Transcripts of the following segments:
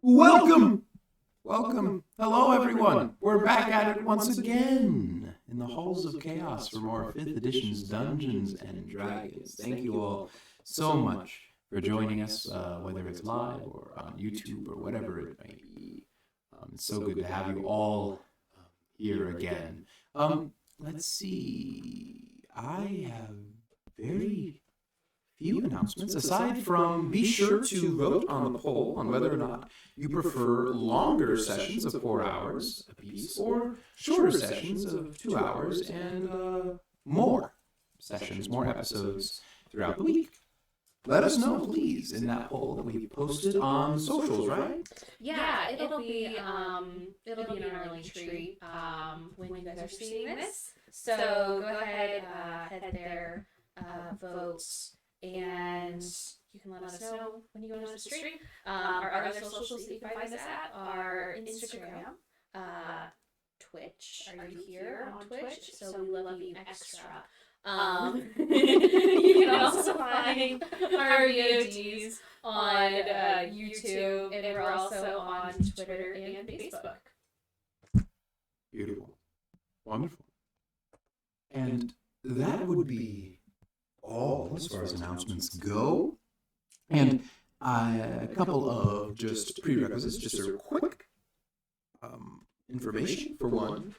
Welcome! Welcome. Hello, everyone. We're back at it once again in the halls of chaos for more 5th edition's Dungeons and Dragons. Thank you all so much for joining us, whether it's live or on YouTube or whatever it may be. It's so good to have you all here again. Let's see. I have very few announcements aside from be sure to vote on the poll on whether or not you prefer longer sessions of 4 hours apiece or shorter sessions of 2 hours and more sessions, more episodes throughout the week. Let us know, please, in that poll that we posted on socials, right? Yeah, it'll be in our link tree when you guys are seeing this. So go ahead, head there, vote, and you can let us know when you go to the stream. Our other socials that you can find us at are Instagram, Twitch. Are you here on Twitch? So we love you extra. You can also find our VODs on YouTube, and we're also on Twitter and Facebook. Beautiful. Wonderful. And that would be all as far as announcements go. And a couple of just prerequisites, just a quick information. For one,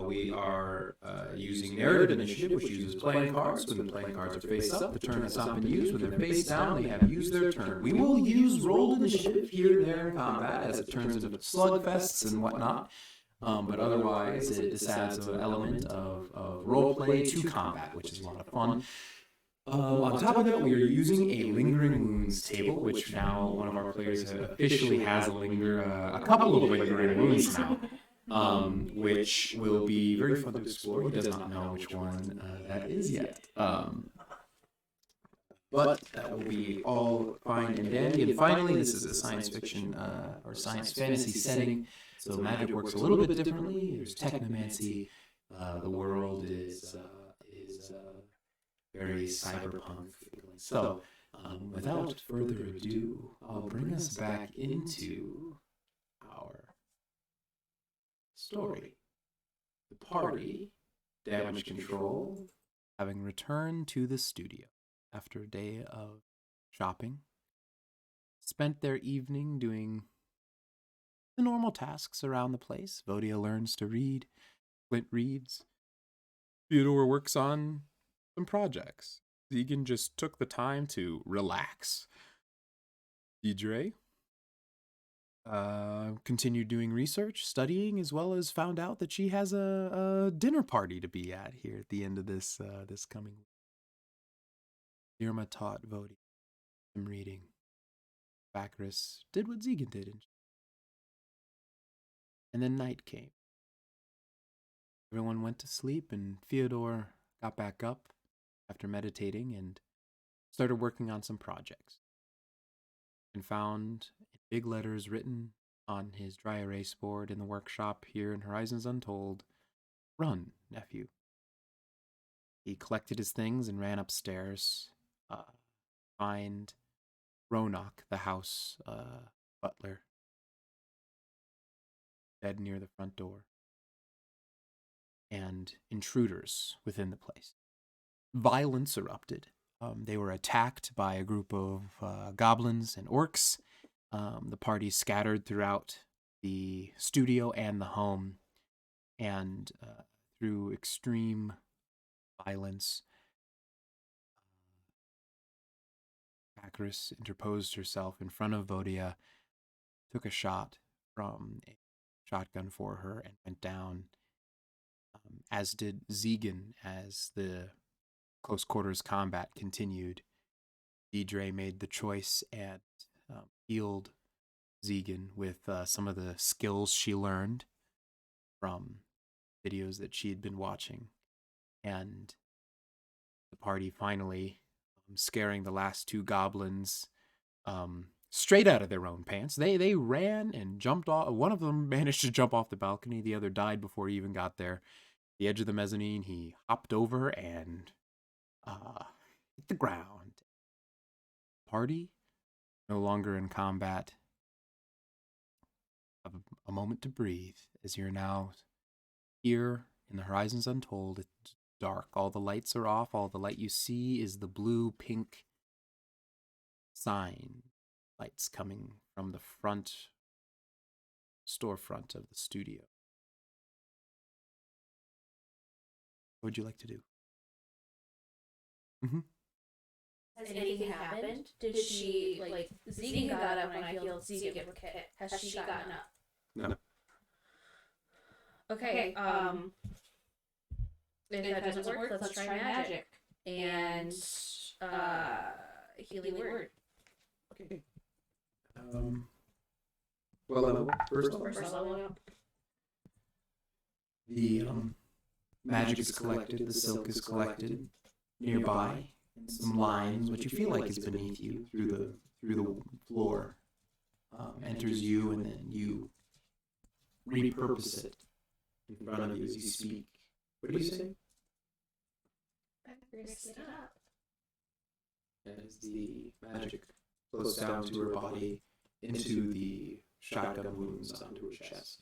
we are using narrative initiative, which uses playing cards. When the playing cards are face up, the turn has not been used. When they're face down, they have used their turn. We will use rolled initiative here and there in combat as it turns into slugfests and whatnot. But otherwise, this adds an element of role play to combat, which is a lot of fun. On top of that, we are using a lingering wounds table, which now one of our players officially has a couple of lingering wounds now, which will be very fun to explore. He does not know which one that is yet. But that will be all fine and dandy. And finally, this is a science fiction or science fantasy setting, so magic works a little bit differently. There's technomancy. The world is very cyberpunk feeling. So, without further ado, I'll bring us back into our story. The party, damage control, having returned to the studio after a day of shopping, spent their evening doing the normal tasks around the place. Vodia learns to read, Flint reads, Theodore works on some projects. Zegan just took the time to relax. Deidre continued doing research, studying, as well as found out that she has a dinner party to be at here at the end of this coming week. Irma taught Vodia some reading. Bacchus did what Zegan did. And then night came. Everyone went to sleep, and Theodore got back up after meditating and started working on some projects. And found in big letters written on his dry erase board in the workshop here in Horizons Untold, "Run, nephew." He collected his things and ran upstairs, find Ronak, the house butler, dead near the front door, and intruders within the place. Violence erupted. They were attacked by a group of goblins and orcs. The party scattered throughout the studio and the home, and through extreme violence, Bacchus interposed herself in front of Vodia, took a shot from a shotgun for her, and went down, as did Zegan as the close quarters combat continued. Deidre made the choice and healed Zegan with some of the skills she learned from videos that she had been watching. And the party finally, scaring the last two goblins straight out of their own pants. They ran and jumped off. One of them managed to jump off the balcony. The other died before he even got there. The edge of the mezzanine, he hopped over and hit the ground. Party, no longer in combat, a moment to breathe as you're now here in the Horizons Untold. It's dark. All the lights are off. All the light you see is the blue-pink sign lights coming from the front storefront of the studio. What would you like to do? Has anything happened? Did she, like, Zegan got up when I healed Zegan with Kit. Has she gotten up? No. Okay, if that doesn't work, let's try magic. And, healing word. Okay. Well, first level up. The magic is collected, the silk is collected nearby, and some lines, what you feel like is beneath you through the floor, enters you, and then you repurpose it in front of you as you speak. What do you say? It up. As the magic flows down to her body, into the shotgun wounds onto her chest.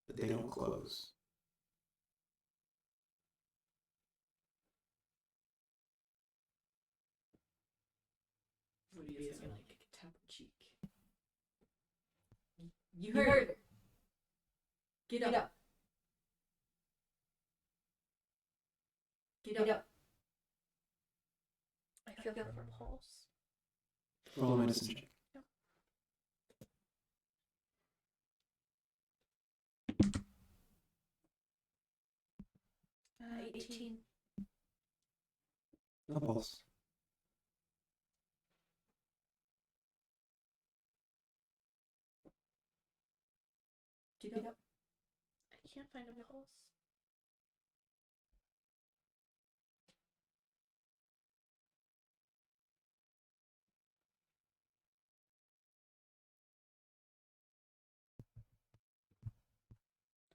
But they don't close. What do you feel like? Tap her cheek. You heard it. Get up. Get up. I feel her pulse. Roll a medicine check. 18. No pulse. Get up. I can't find a pulse.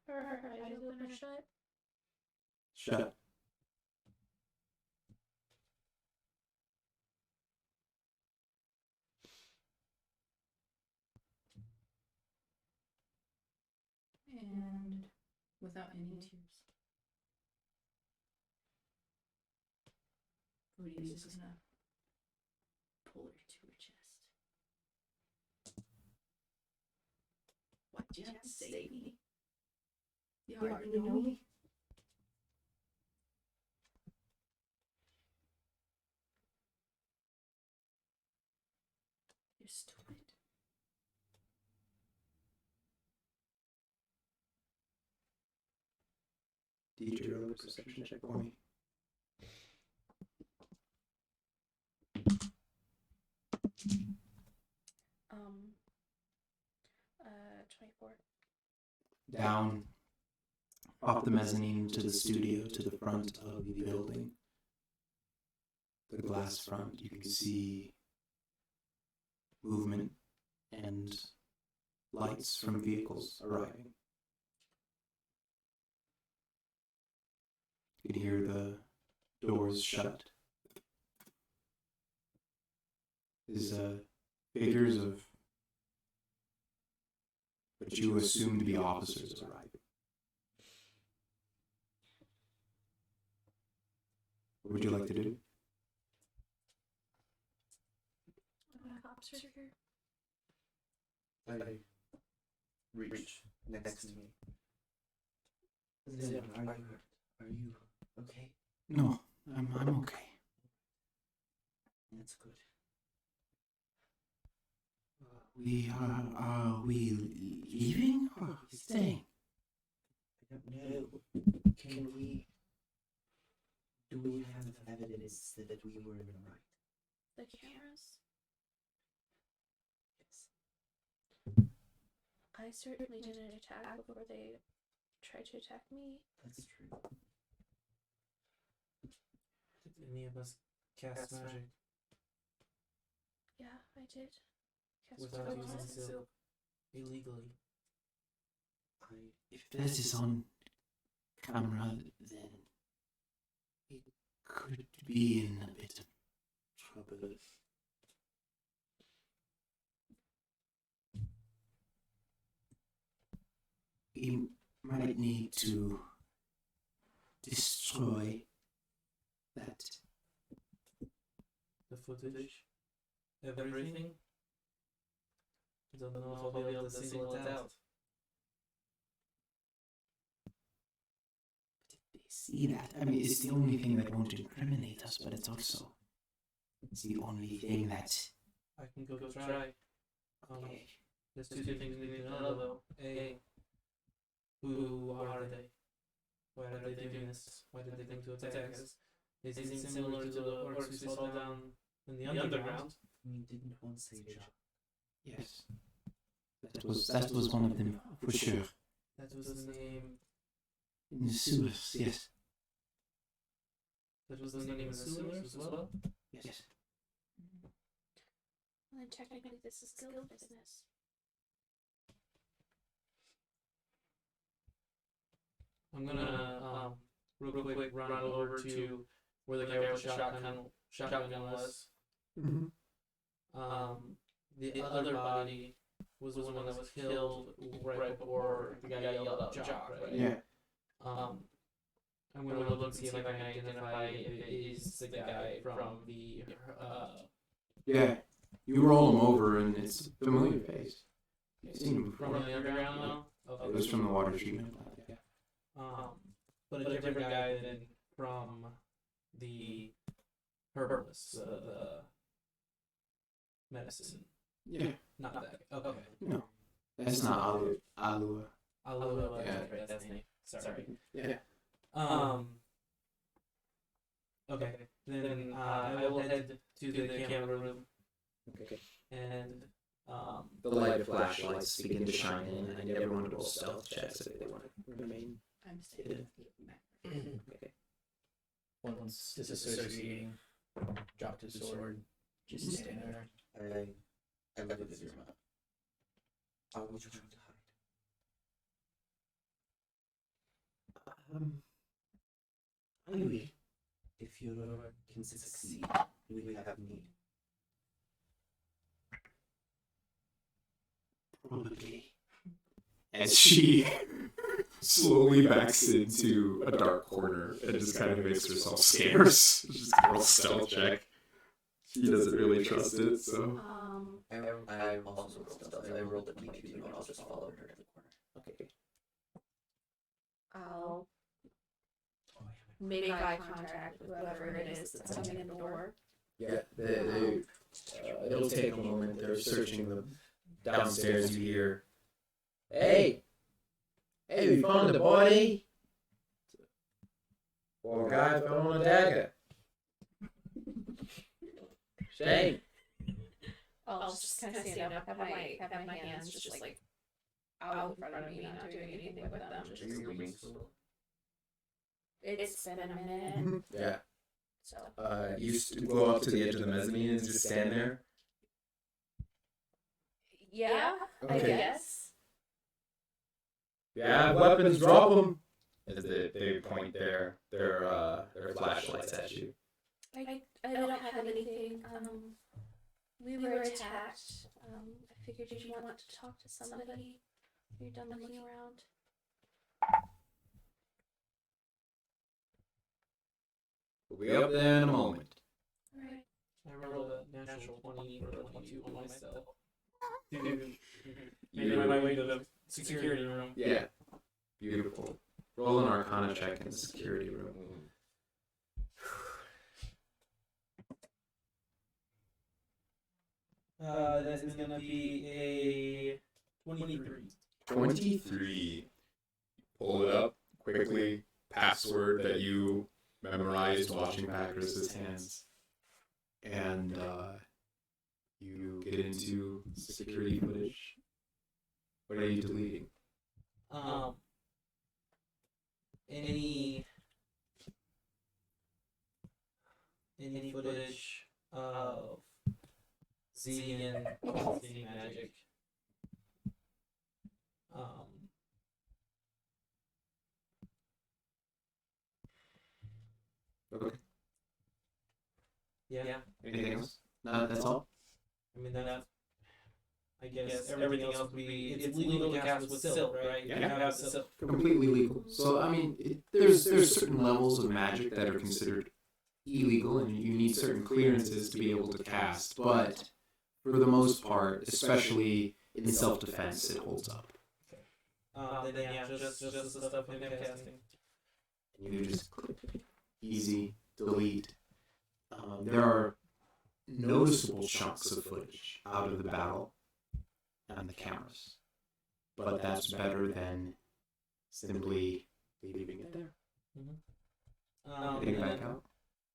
Are her eyes open or shut? Shut. And without any tears. Woody's just gonna pull her to her chest. Why'd you have to save me? You already know me. You're stupid. DJ, roll a perception check for me. 24. Down off the mezzanine to the studio, to the front of the building. The glass front, you can see movement and lights from vehicles arriving. You can hear the doors shut. There's figures of what you assume to be officers arriving. What would you like to do? Cops are here. I reach next to me. Zim, are you okay? No, I'm okay. That's good. Are we leaving or staying? I don't know. Do we have evidence that we were in the right? The cameras? Yes. I certainly didn't attack before they tried to attack me. That's true. Did any of us cast magic Yeah, I did. without using silk illegally? If this is on camera, then it could be in a bit of trouble. might need to destroy that. The footage, everything. I don't know if I'll be able to single it out. They see that. I mean, it's the only thing that won't incriminate us, but it's the only thing that. I can go try. Okay. There's two things we need to know though. A, who are they? Why are they doing this? Why did they think to attack us? They seem similar to the orcs we saw down in the underground. I mean, didn't one say Jack? Yes. That was one of them, for sure. That was the name. In the sewers, yes. That was the name of the sewers as well? Yes. Well, then technically this is guild business. I'm gonna real quick run over to where the guy with the shotgun was. Mm-hmm. The other body was the one that was killed right before the guy yelled out Jock, right? Yeah. I'm gonna look and see if I can identify if it is the guy from the Yeah. You roll him over and it's a familiar face. You've seen him before. from the underground now. Okay. It was from the water treatment plant, yeah. But a different guy than from the herbalist, the medicine. Yeah. Not that. Okay. No. That's not Alua. Alua, Yeah. right, that's the name. Sorry. Yeah. Okay. Then I will head to the camera room Okay. and The light of flashlights begin to shine in, and everyone will roll stealth checks if they want to remain I'm hidden. Okay. Once disassociating, dropped his sword, just stand there. I look at your map. Are we trying to hide? Ivy. If you can succeed, we have need. Probably. As she slowly backs into a dark corner and just kind of makes herself scarce. Just a real stealth check. She doesn't really trust it, so. I also rolled stealth. I rolled a D2 and I'll just follow her to the corner. Okay. I'll make eye contact with whoever it is that's coming in the door. Yeah, it'll take a moment. They're searching the downstairs. You hear, "Hey, we found the body. Poor guy fell on a dagger. Shame." I'll just kind of stand up, have my hands just like out in front of me, not doing anything with them. Just it's been a minute, Yeah. so You go up to the edge of the mezzanine and just stand there. yeah, I Okay. guess. Yeah, weapons, drop them. As they point their flashlights at you. I don't have anything. We were attacked. I figured you'd want to talk to somebody. You're done looking around. We'll be up there in a moment. Alright. I rolled a natural 20 for a 22 on myself. Dude, made my way to the security room. Yeah. Beautiful. Roll an Arcana check in the security room. That is gonna be a 23. 23. Pull it up quickly. Password that you memorized watching Packers' hands. And you get into security footage. What are you deleting? Any footage of Zegan seeing magic. Okay. Yeah. Anything else? No, that's all? I mean that. I guess everything else would be, it's legal to cast with silk, right? Yeah. You have silk. Completely legal. So I mean, there's certain levels of magic that are considered illegal, and you need certain clearances to be able to cast. But for the most part, especially in self-defense, it holds up. Then yeah, just the stuff in casting. And you just click, easy, delete. There are noticeable chunks of footage out of the battle on the cameras, but that's better than simply leaving it there. Getting And back then out.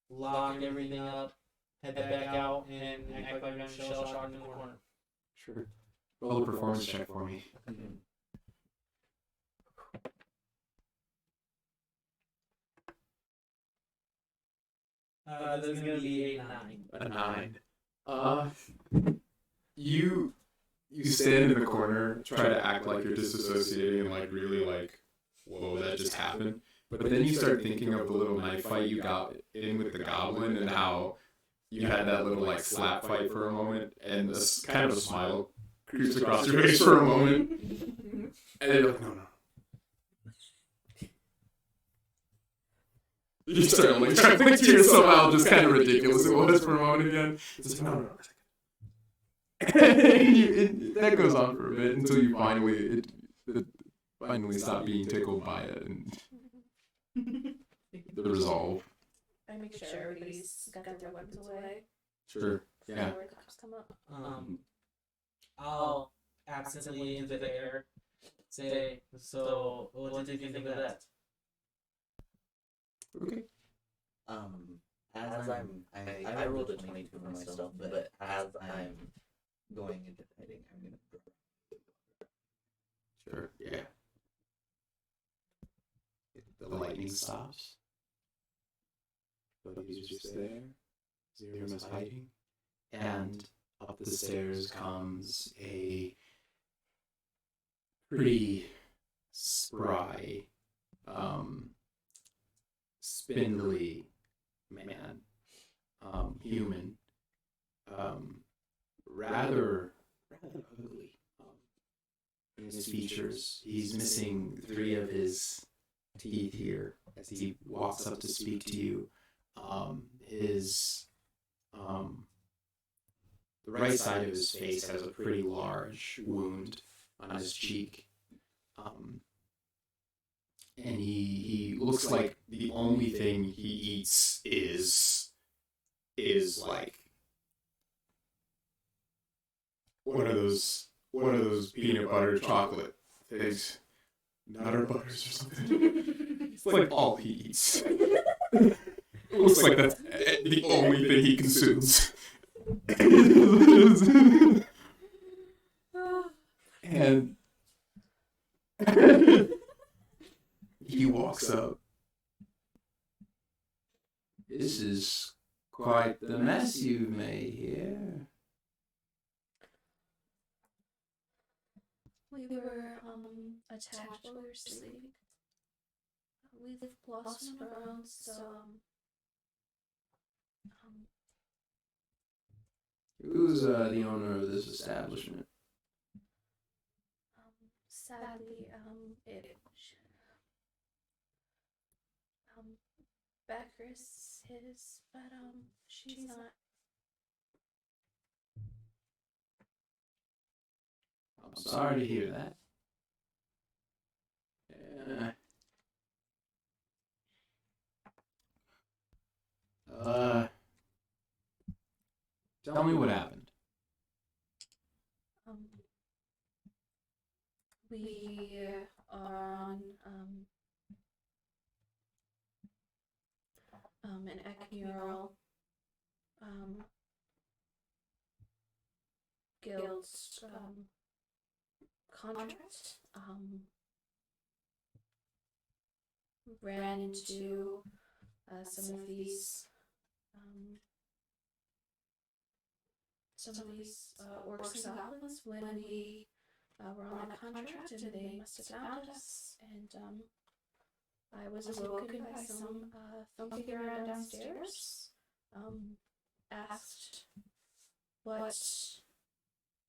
lock everything up, head back out, and act like I'm shell shocked in the corner. Sure. Roll a performance check for me. This is gonna be a 9. A 9. You stand in the corner, try to act like you're disassociating and like really like, whoa, that just happened. But then you start thinking of the little knife fight you got in with the goblin and how you had that little like slap fight for a moment, and this kind of a smile creeps across your face for a moment, and you're like, no. You start like trying to think to yourself how just kind of ridiculous it was for a moment again. It's like, no. That goes on for a bit until you finally stop being tickled by it and the resolve. I make sure everybody's got their weapons away. Sure. Yeah. Before the cops come up. I'll absently into the air say, so what did you think of that? Okay. As I rolled a 22 for myself, but as I'm going into fighting, I'm gonna draw. Sure. Yeah. The lightning stops. Buddy's just there. Zirima's hiding. And up the stairs comes a pretty spry, spindly man, human, rather ugly in his features. He's missing 3 of his teeth here as he walks up to speak to you. The right side of his face has a pretty large wound on his cheek. And he looks like the only thing he eats is like one of those peanut butter chocolate things, Nutter Butters or something. It's like all he eats. It looks like that's the only thing he consumes. And he walks up. This is quite the mess you've made here. We were attached while we were sleeping. We've lost one of our own, so Who's the owner of this establishment? sadly, Becker's his, but she's not. I'm sorry to hear that. Tell me what happened. We are on an ecmural guild contract. Ran into some of these orcs and goblins when we were on that contract, and they must have found us. And I was awoken by some thumping around downstairs. Asked what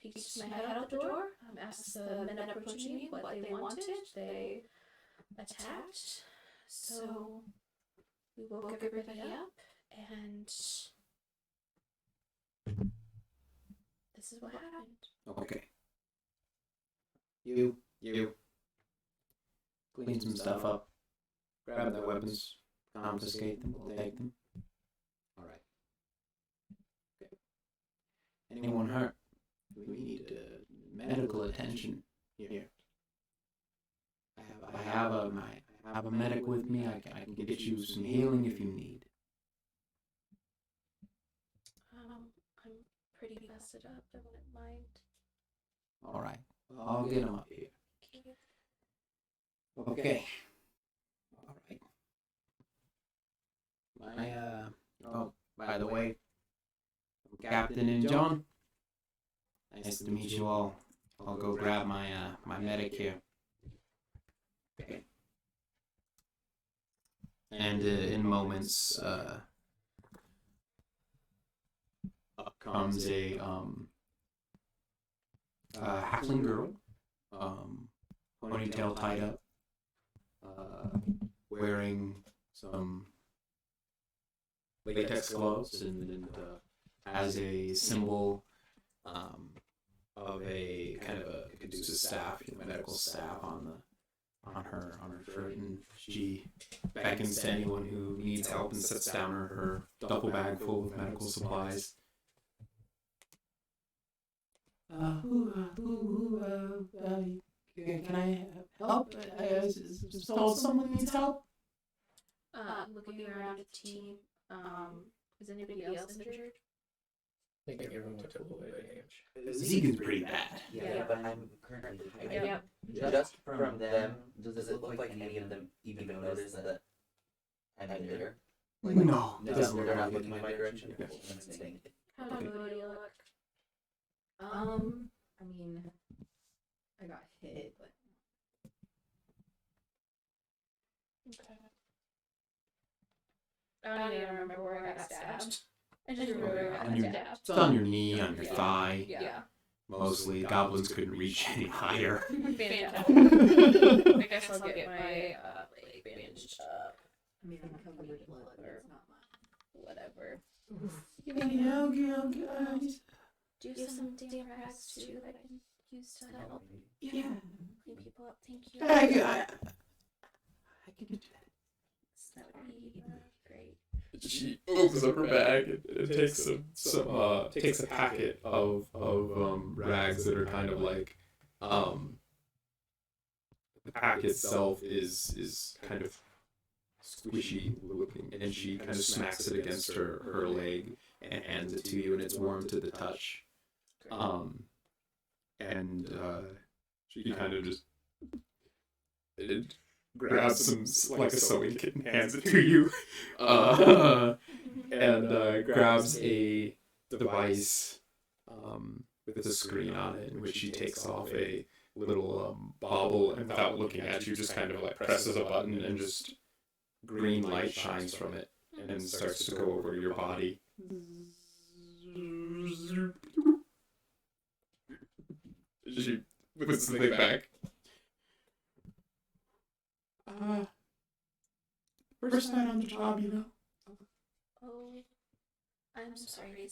peeked my head out the door, asked the men approaching me what they wanted. They attacked. So we woke everybody up, and this is what happened. Okay. You. Clean some stuff up. Grab their weapons. Confiscate them. We'll take them. Alright. Okay. Anyone hurt? We need medical attention here. I have a medic with me. I can get you some healing if you need. I'm pretty busted up. I wouldn't mind. Alright. I'll get him up here. Okay. Alright. Oh, by the way, I'm Captain and John. Nice to meet you all. I'll go grab my medic here. Okay. And in moments, up comes a halfling girl, ponytail tied up, wearing some latex gloves and has a symbol of a kind of a caduceus staff, medical staff on her shirt, and she beckons to anyone who needs help and sets down her duffel bag full of medical supplies. Can I help? Someone needs help? Looking around the team, is anybody else injured? I think everyone took a little bit of damage. Zegan's pretty bad. Yeah, but I'm currently hiding. Yep. Just from them, does it look like any of them even notice that I'm here? No. They're not looking my direction. No. How good do you look? I mean, I got hit, but Okay. I don't even remember where I got stabbed. I just remember I got stabbed. It's on your knee, on your thigh. Yeah. Mostly. Goblins couldn't reach any higher. Fantastic. I guess I'll get my leg bandaged up. I mean, I'm covered with blood, but it's not much. Whatever. Guys. Do you have some damp rags too that I can use to help Yeah. clean people up? Thank you. I can do that. That would be great. She opens up her bag and takes takes a packet of rags that are kind of like the pack itself is kind of squishy looking, and she kind of smacks it against her leg and hands it to you, and it's warm to the touch. She kind of just grabs some like a sewing kit and hands it to you, and grabs a device with a screen on it, in which she takes off a little bauble, and without looking at you, just kind of like presses a button, and just green light shines from it and starts to go over your body. She puts the thing back. First night on the job, you know. Oh, I'm sorry.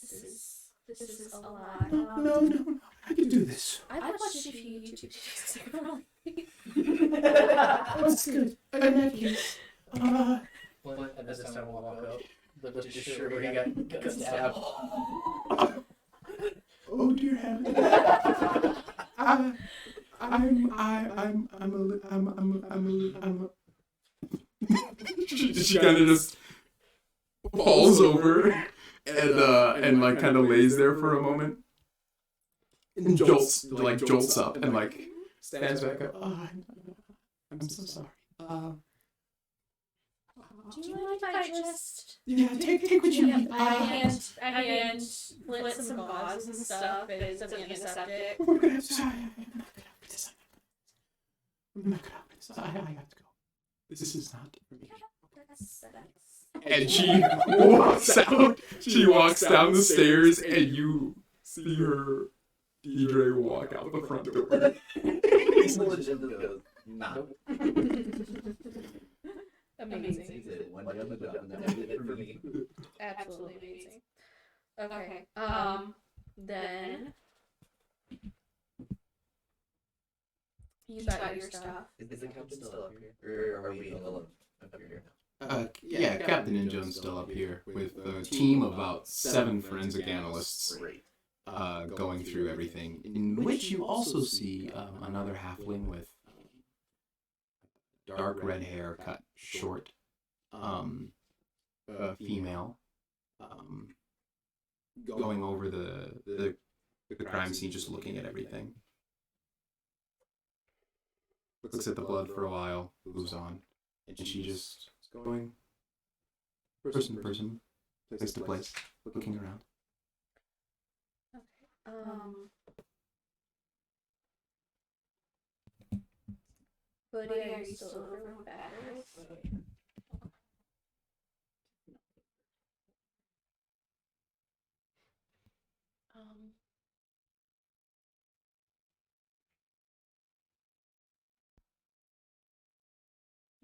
This is a lot. No, I can do this. I've watched a few YouTube videos. That's good. In that case, And this time we'll walk up. But just sure where he got stabbed. oh dear heaven. She kind of just falls over and like kind of lays there for a moment and jolts up and like stands back up. Oh, I'm so sorry. Do you mind if I just... Yeah, take what you need. I hand Flint some gauze and stuff and some antiseptic. We're gonna have to. I'm not gonna open this. I have to go. This is not for me. And she walks out. She walks down the stairs, and you see her Deidre will walk out the front door. He's legit goes, nah. Amazing. He said one job and that did it for me. Absolutely amazing. Okay. Then you got your stuff. Is the captain still up here? Or are we alone up here now? Yeah, Captain and Joan's still up here with a team of about 7 forensic analysts Great. going through everything, in which you also see another halfling with dark red hair, cut short, female, going over the crime scene, just looking at everything. Looks at the blood for a while, moves on, and she just is going person to person, place to place, looking around. Buddy, are you still over with batteries?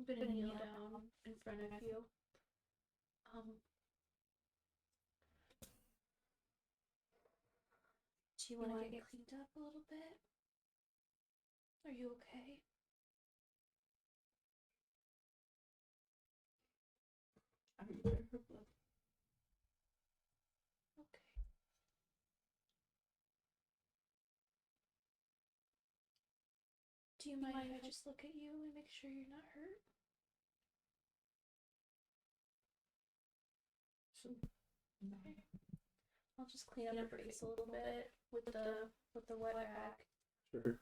I'm gonna kneel down in front of you. Do you want to get cleaned up a little bit? Are you okay? Okay. Do you mind if I just look at you and make sure you're not hurt? Okay. I'll just clean up your face a little bit with the wet rag. Sure.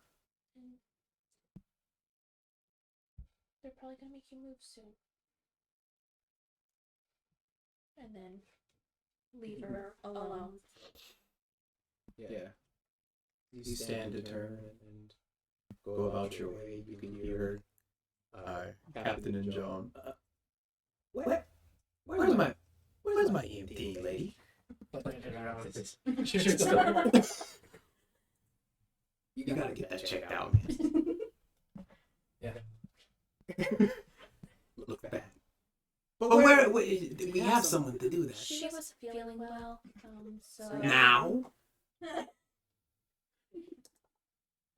And they're probably gonna make you move soon. And then leave her alone. Yeah. You stand to turn and go about your way. You can hear Captain and Joan. Where's my EMT lady? You gotta get that checked out, man. Yeah. Look bad. But where we have someone to do that. She was feeling well, so... Now?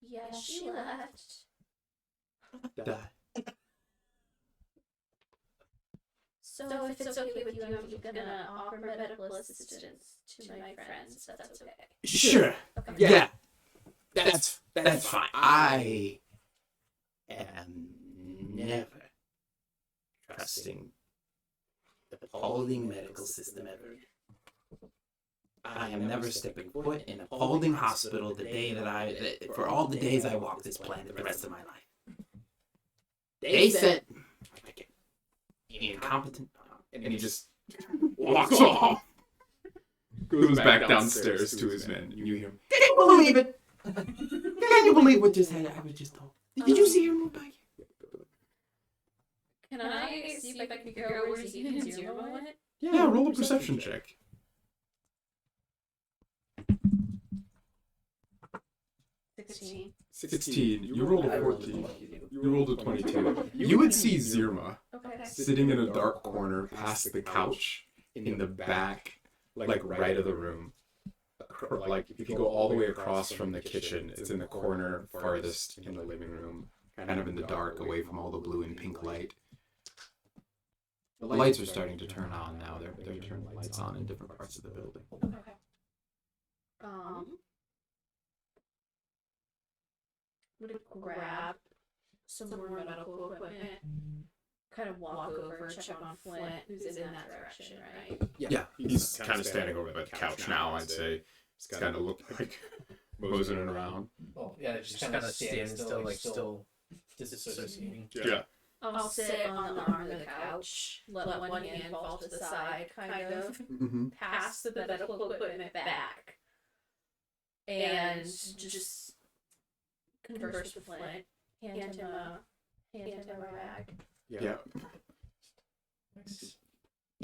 Yeah, she left. So if it's okay with you, I'm gonna offer medical assistance to my friends, if that's okay. Sure. Okay. Yeah. That's fine. I am never trusting the Paulding medical system ever. I am never stepping foot in a Paulding hospital for all the days I walk this planet the rest of my life. They said incompetent, and he just walks off. Goes back downstairs to his men. You hear him. Can you believe it? Can you believe what just happened? I was just told. Did you see her move back here? Can I see if I can figure out where Zeke and Zero went? Yeah, roll a perception check. 16. You rolled a 14. You rolled a 22. You would see Zirma sitting in a dark corner past the couch in the back, like right of the room. Like if you go all the way across from the kitchen, it's in the corner farthest in the living room, kind of in the dark, away from all the blue and pink light. The lights are starting to turn on now. They're turning lights on in different parts of the building. Okay. I'm gonna grab some more medical equipment, kind of walk over, check on Flint, who's in that direction, right? Yeah, he's kind of standing over by the couch now, I'd say. He's kind of look like moseying around. Oh, yeah, just kind of standing still, like still disassociating. Yeah. I'll sit on the arm of the couch, let one hand fall to the side, kind of pass the medical equipment back, and just converse with Flint, hand him a rag. Yeah.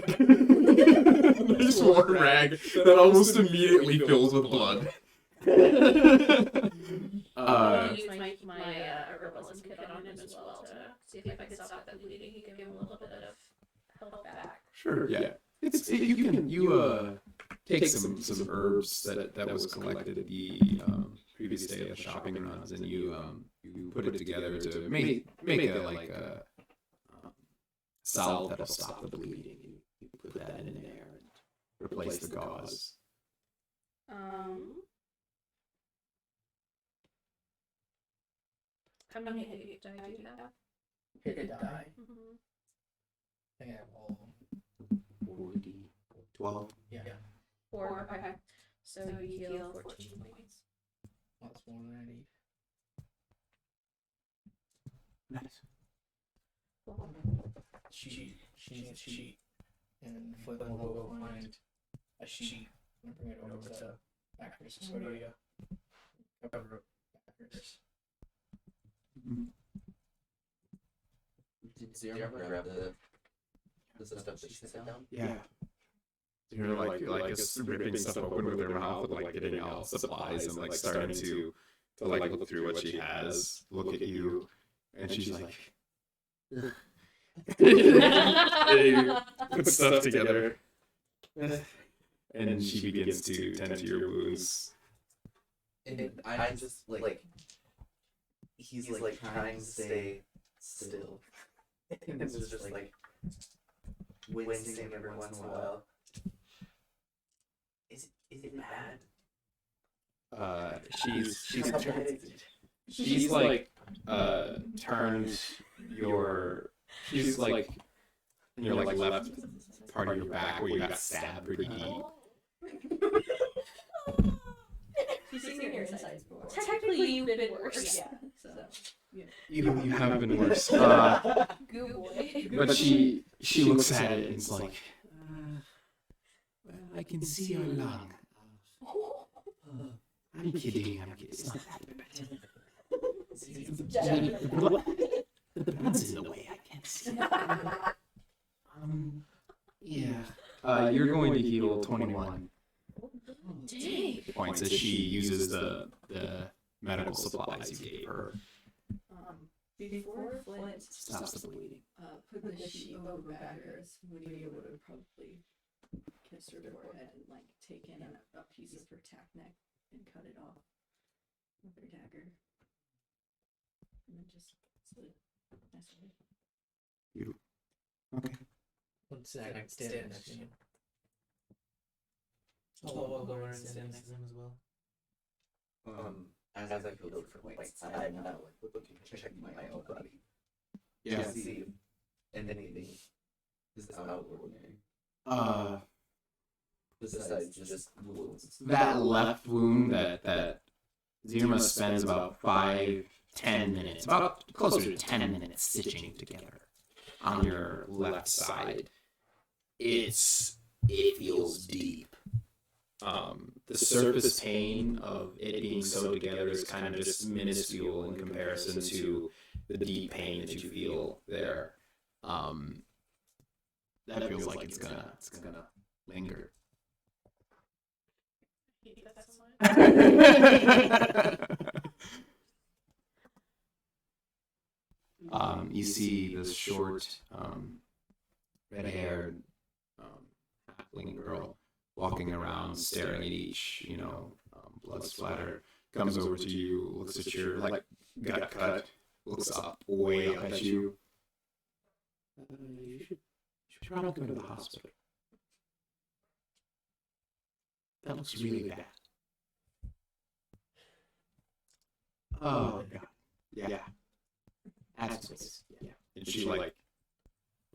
Nice warm rag that almost immediately fills with blood. I'll use my herbalism kit on him as well to see if I can stop that bleeding. Give him a little bit of health back. Sure, yeah. You take some herbs that was collected the previous day of the shopping runs, and you put it together to make a salve that'll stop the bleeding. You put that in there and replace the gauze. How many hit die do you have? Hit die. Mm-hmm. I think I have all of them. 12. Yeah. 4. Okay. So you heal 14 points. Oh, that's more than I need. Nice. Cool. Sheet. She needs a sheet. And Flint will go find a sheet and bring it over to Backers. So do you cover up Backers? Did Zero ever grab the stuff that she set down? Yeah. You're like ripping stuff open with her mouth and like getting all supplies and like starting to look through what she has, look at you, and she's like put stuff together. And she begins to tend to your wounds. And I just like he's like trying to stay still. And it's just like wincing every once in a while. Is it bad? She's like turned your she's like in your like left part of your back where you got stabbed pretty deep. She's seen your insides before. Technically, you've been worse. Yeah. So. You have been worse. Good boy. But she looks at it and is like, well, I can see your lung. I'm kidding. It's not that bad. The blood's in the way. I can't see. Yeah. You're going to heal 21 Dang. points as she uses the medical supplies you gave her. Before Flint Stops the bleeding. put the sheet over Backers, Lydia would have probably kissed her forehead and like taken a piece of her tack neck and cut it off with her dagger. And then just slid nicely. Okay. Let's stand next to you. I'll go around and stand next to him as well. As I healed for points, I'm now looking checking my own body. Yeah. To see if anything is out of ordinary. Besides just wounds. That left wound that Zirma spends about 5-10 minutes, about closer to 10 minutes stitching together on your left side. It feels deep. The surface pain of it being sewed together is kind of just minuscule in comparison to the deep pain that you feel there. That feels like it's gonna linger. I hate that so much. You see this short, red-haired halfling girl walking around, staring at each, blood splatter. Comes over to you, looks at your gut cut, looks up, way up at you. You should probably go to the hospital. That looks really bad. Oh God, yeah. Acid. Yeah. And she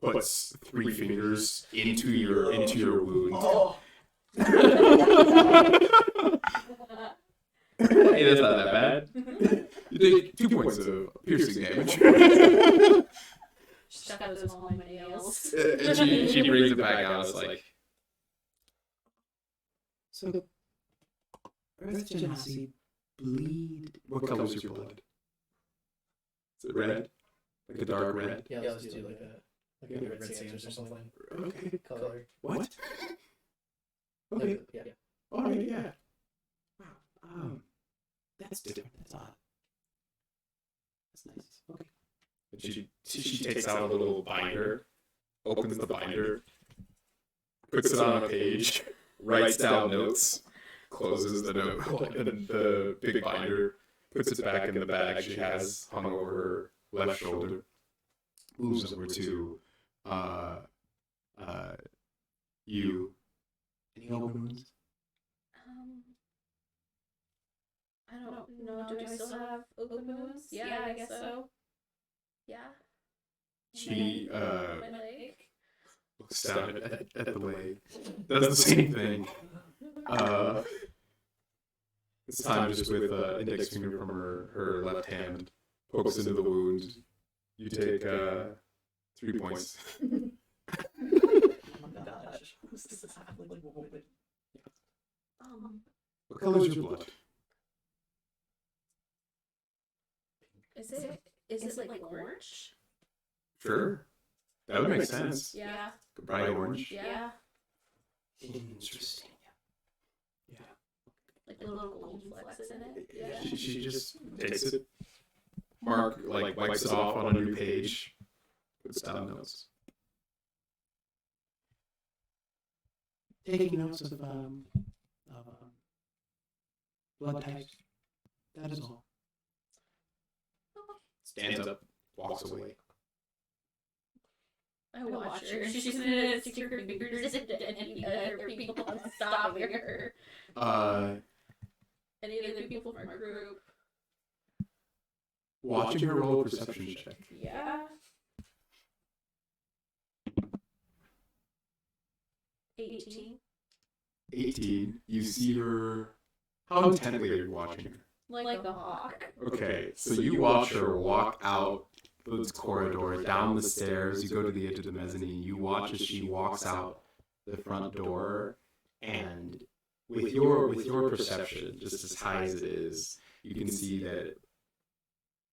puts 3 fingers into your wound. Oh. Hey, that's not that bad. You take 2 points of piercing damage. Stuck out those long nails. And she brings it back out. It's like, so, Earth Genasi bleed. What color is your blood? Is it red? Like a dark red? Yeah, let's do like a red sands or something. Okay. Color. What? Okay. Yeah. All right. Yeah. Wow. That's different. That's odd. That's nice. Okay. And she takes out a little binder, opens the binder, puts it on a page, writes down notes, closes the note, the big binder, puts it back in the bag she has hung over her left shoulder, moves over to you. Any open wounds? I don't know. Do I still have open wounds? Yeah, I guess so. Yeah. She My leg. looks down at the leg, does the same thing. This time just with index finger from her left hand, pokes into the wound. You take 3 points. Oh my gosh. Who's this halfling woman? What color is your blood? Is it like orange? Sure. That would make sense. Yeah. Bright orange. Yeah. Interesting. Yeah. Like little gold flecks in it. Yeah. She just takes it, wipes it off on a new page, puts down notes. Taking notes of blood types. That is all. Stands up, walks away. I watch her. She's gonna stick her fingers into any other people on stopping her. Any other people from our group. Watching her roll a perception check. Yeah. 18. 18. You see her. How intently are you watching her? Like a hawk. Okay, so you watch her walk out this corridor, down the stairs. You go to the edge of the mezzanine. You watch as she walks out the front door, and with your perception, just as high as it is, you can see that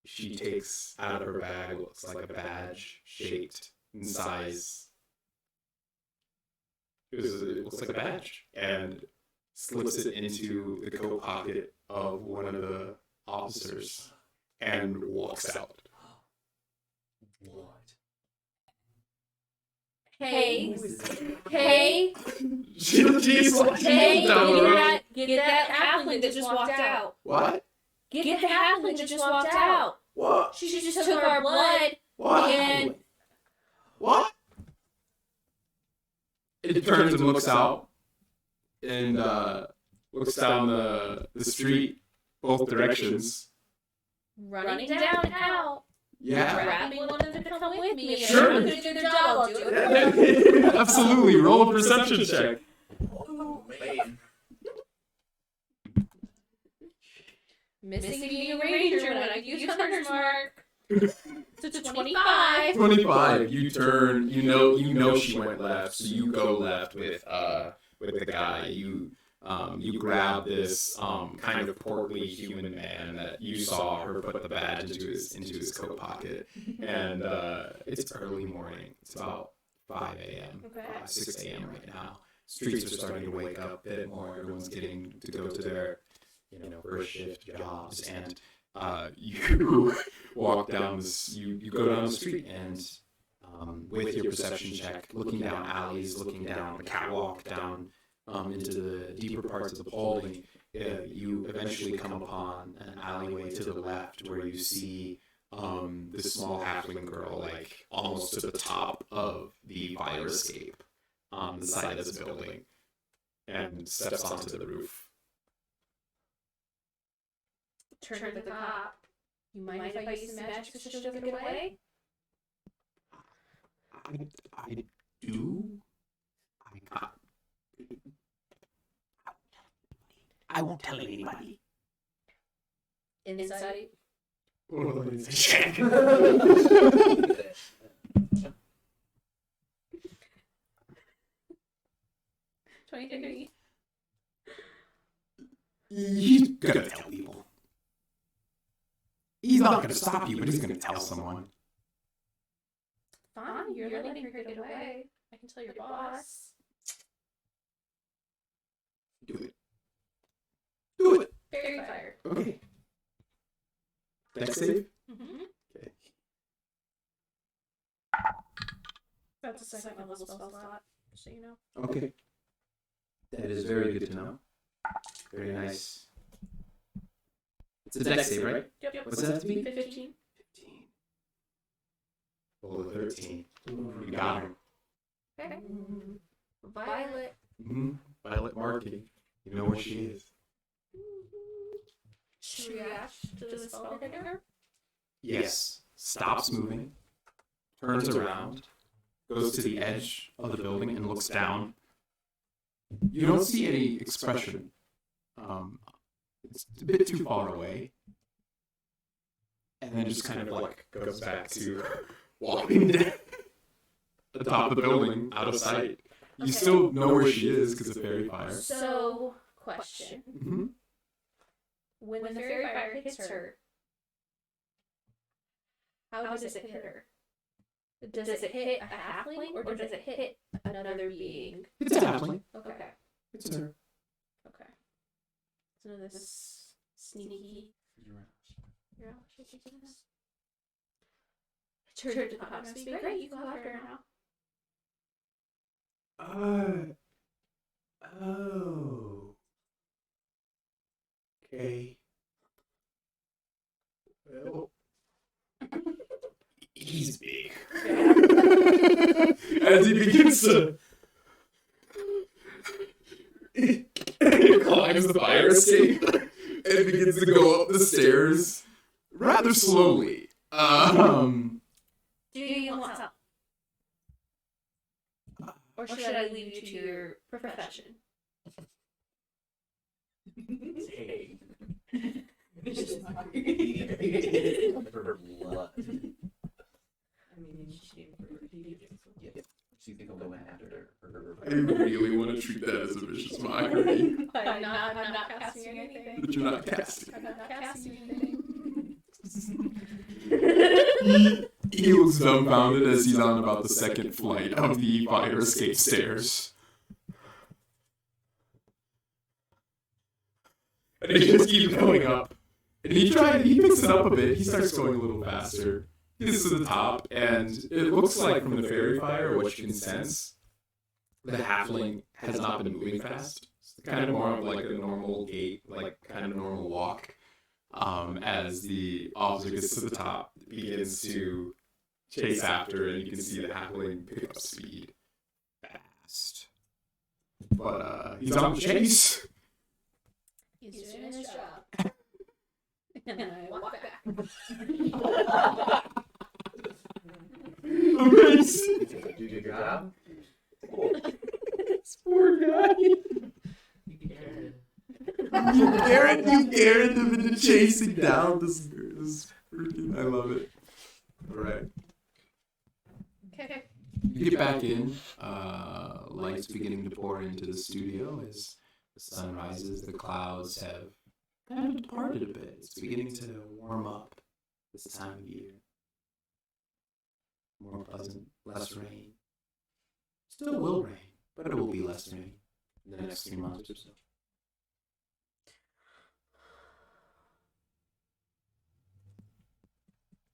she takes out of her bag what looks like a badge, shaped in size. It looks like a badge, and slips it into the coat pocket of one of the officers and walks out. What? Hey. She's like, Hey, down the road. get that halfling that just walked out. What? Get the halfling that just walked out. What? She just took our blood. What? And What? It turns and looks out, and looks down the street, both directions. running down out. Yeah. Grabbing one of them to come with me. Sure. And if they do their job, I'll do it. Absolutely. Roll a perception check. Oh, man. Missing being a ranger when I use Hunter's Mark. It's a 25. 25. You turn. You know she went left, so you go left with the guy. You grab this kind of portly human man that you saw her put the badge into his coat pocket, and it's early morning. It's about 5 a.m. Okay. 6 a.m. right now. Streets are starting to wake up a bit more. Everyone's getting to go to their first shift jobs, and you walk down this. You go down the street, and with your perception check, looking down alleys, looking down the catwalk, down into the deeper parts of the building, you eventually come upon an alleyway to the left where you see this small halfling girl, like almost to the top of the fire escape on the side of this building, and steps onto the roof. Turn to the cop. You mind if I use some magic so she'll get away? I do. I won't tell anybody. Inside. Check. 23. He's gonna tell people. He's not gonna stop you, but he's gonna tell someone. Fine, you're letting her get away. I can tell your boss. Do it. Do it. Fairy fire. Okay. Dex save? Mm-hmm. Okay. That's a second level spell slot, so you know. Okay. That is very good to know. Very nice. It's a Dex save, right? Yep. What's that have to be? 15. 15. Roll a 13. Ooh, you got him. Okay. Violet. Mm-hmm. Violet marking. You know where she is. Should we react to the spell trigger? Yes. Stops moving. Turns around. Goes to the edge of the building and looks down. You don't see any expression. It's a bit too far away. And then just kind of like goes back to walking down the top of the building out of sight. You Okay. still know where she is because of fairy fire. So, question. Mm-hmm. When the fairy fire hits her, how does it hit her? Does it hit a halfling or does it hit another being? It's a halfling. Okay. It's her. Okay. So this sneaky. You're out. Turn to the top speed. Great, you go after her now. Oh. Okay. Well, he's big. As he begins to climbs the fire escape and begins to go up the stairs rather slowly. Do you want some? Or should I leave you to your profession? Hey. For blood. I mean, she came for Yeah, she's going after her. I really want to treat that as a vicious mockery. I'm not casting anything. That you're not casting. I'm not casting anything. He looks dumbfounded as he's on about the second flight of the fire escape stairs. And he just keeps going up. And he picks it up a bit. He starts going a little faster. He gets to the top, and it looks like from the fairy fire, what you can sense, the halfling has not been moving fast. It's kind of more of like a normal gait, like kind of normal walk. As the officer gets to the top, begins to chase after, and you can see the halfling pick up speed fast. But he's on the chase. He's doing his job. And I walk back. Amazing. Do your job. This poor guy. You guaranteed him into chasing down this freaking. I love it. Alright. Okay. You get back in. Lights beginning to pour into the studio as the sun rises. The clouds have kind of departed a bit. It's beginning to warm up this time of year. More pleasant, less rain. Still will rain, but it will be less rain in the next 3 months or so.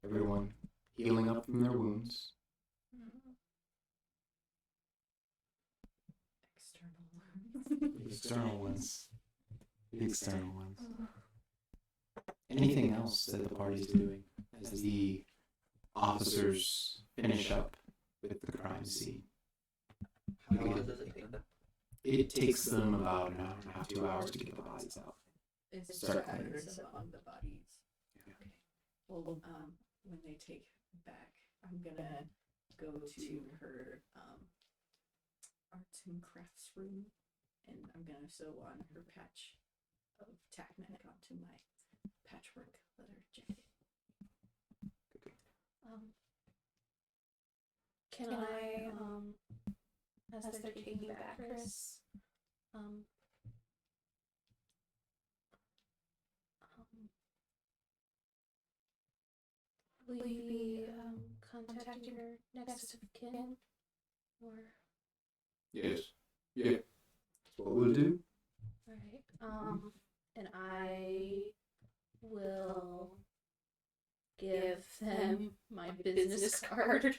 Everyone healing up from their wounds. The external ones. The external ones. Anything else that the party's doing as the officers finish up with the crime scene? How long does it take them? It takes them about an hour and a half, 2 hours to get the bodies out. Is Start there cleaning. evidence among the bodies? Yeah. Okay. Well, when they take back, I'm gonna go to her arts and crafts room, and I'm gonna sew on her patch of tackneck onto my patchwork leather jacket. Can I, as they're taking you back, Chris, will you be contacting your next of kin, or Yes. Yeah. That's what we'll do. all right? And I will them my business card.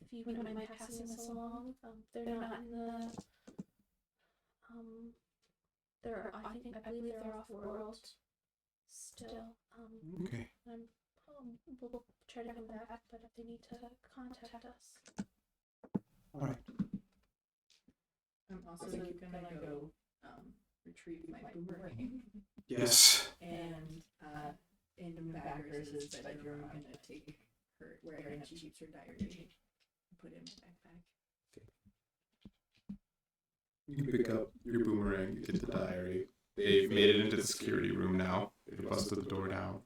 If you wouldn't mind passing this along, they're not in the, I believe they're off world still. Okay. We'll try to come back, but they need to contact us. All right. I'm also gonna go retrieve my boomerang. Yes. And in Baggers's bedroom, I'm gonna take her where I know she keeps her diary and put it in my backpack. You pick up your boomerang, you get the diary. They've made it into the security room now. They've busted the door down,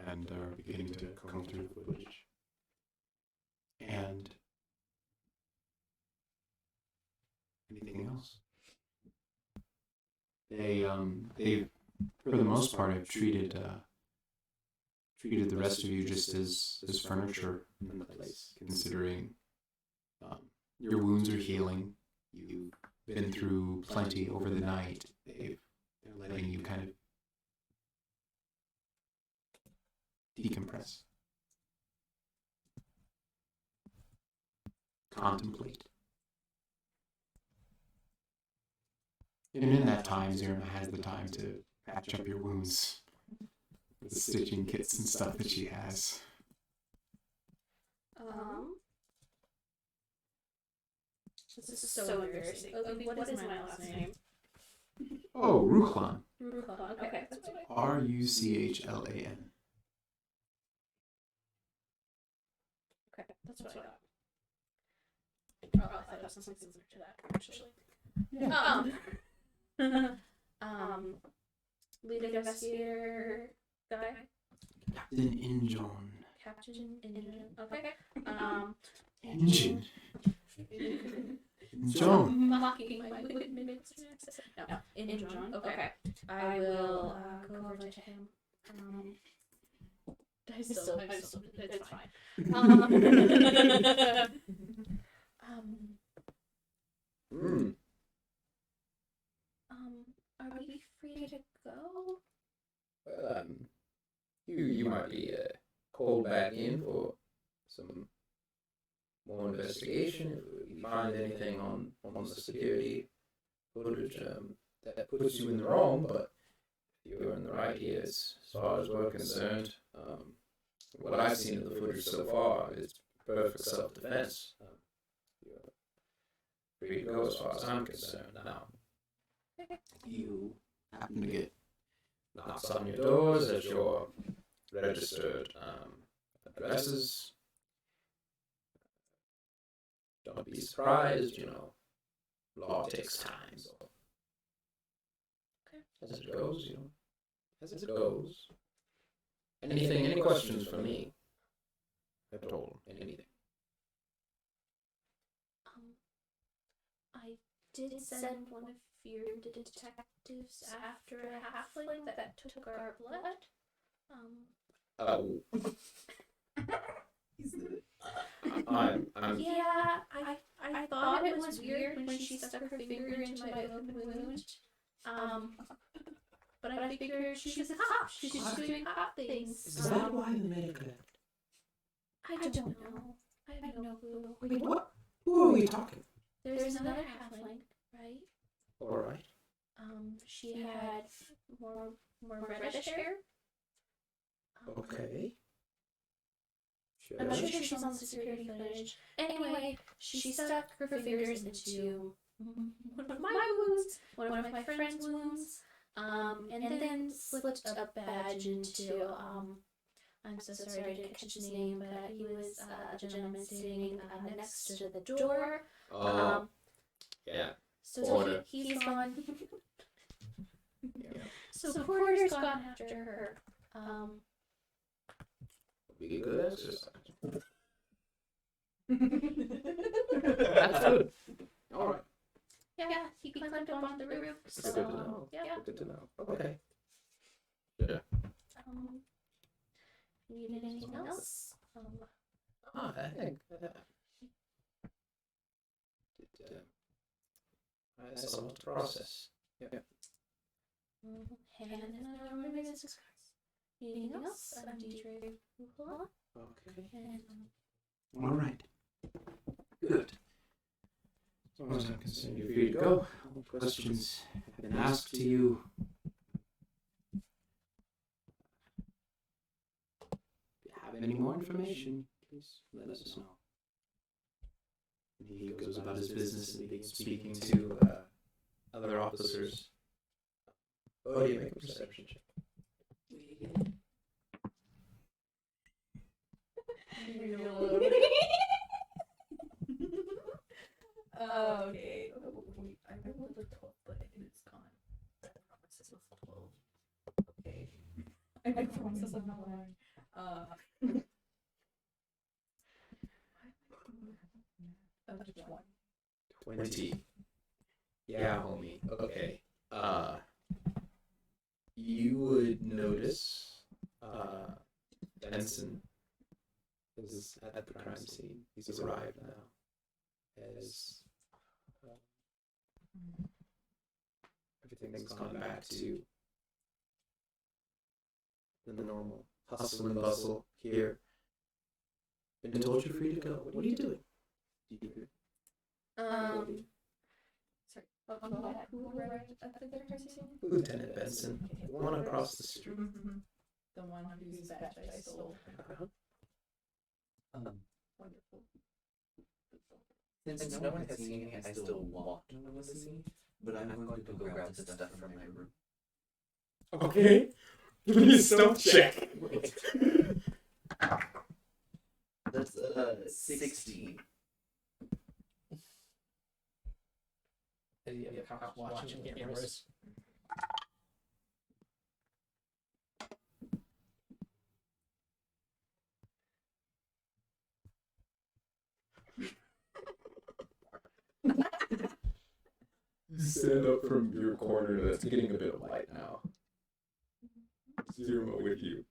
and are beginning to comb through the footage. And anything else? They for the most part have treated the rest of you just as furniture in the place, considering your wounds are healing. You've been through plenty over the night. They're letting you kind of decompress, contemplate. And in that time, Zirma has the time to patch up your wounds with the stitching kits and stuff that she has. This is so embarrassing. Okay, what is my last name? Oh, Ruchlan. Ruchlan. Okay, that's what Ruchlan. Okay, that's what I thought. Oh, I thought it was something similar to that, actually. Lead investigator guy? Captain Injon. Captain Engine. Okay. Engine. Injon. Mocking my witness. No, Injon. Okay. I will go over to him. It's fine. Are we free to go? Well, you might be called back in for some more investigation. If you find anything on the security footage that puts you in the wrong, but you're in the right here as far as we're concerned. What I've seen of the footage so far is perfect self-defense. You're free to go as far as I'm concerned now. You happen to get Knocks on your doors at your registered addresses. Don't be surprised, law takes time. So. Okay. As it goes, as it goes. Any questions for me? At all, anything. I did send one of your detectives after a halfling that took our blood. Oh. I'm Yeah, I thought it was weird when she stuck her finger into my open wound. But I figured she's a cop. She's just doing cop things. Is that why the medic left? I don't know. I have no clue. Wait, what? Who are we talking? There's another halfling, right? alright. She had more reddish hair. Okay. I'm not sure if she's on the security footage. Anyway, she stuck her fingers into one of my wounds, one of my friend's wounds, and then slipped a badge into, I'm so sorry I didn't catch his name, but he was a gentleman sitting next to the door. Yeah. So Porter. he's gone. Yeah. So Porter's gone after her. Be a good exercise. That's good. Alright. Yeah, he climbed up on the roof. That's good to know. Yeah. Good to know. Okay. Yeah. You need anything else? I think that's a lot to process. Yeah. And then I remember this. Anything else? I'm DJ. Okay. And, All right. Good. As far as I'm concerned, you're free to go. All questions have been asked to you. If you have any more information, please let us know. And he goes about his business and begins speaking to other officers. Oh, you make a perception check. Okay. Oh, wait, I rolled a 12, but it's gone. I promise it's a 12. Okay. I promise I'm not lying. Just one. 20. Yeah, homie. Okay. You would notice, Benson is at the crime scene. He's arrived now. As everything's gone back to the normal hustle and bustle here. Been told you're free to go. What are you doing? sorry. Who arrived at the crime scene? Lieutenant Benson, the one across the street. The one whose badge I stole. Wonderful. Since no one has seen me, I still want to know what's seen, but I'm going to go grab the stuff from my room. Okay. Give me a stealth check. That's 16. Any other cops watching cameras? You stand up from your corner that's getting a bit of light now. Zero with you.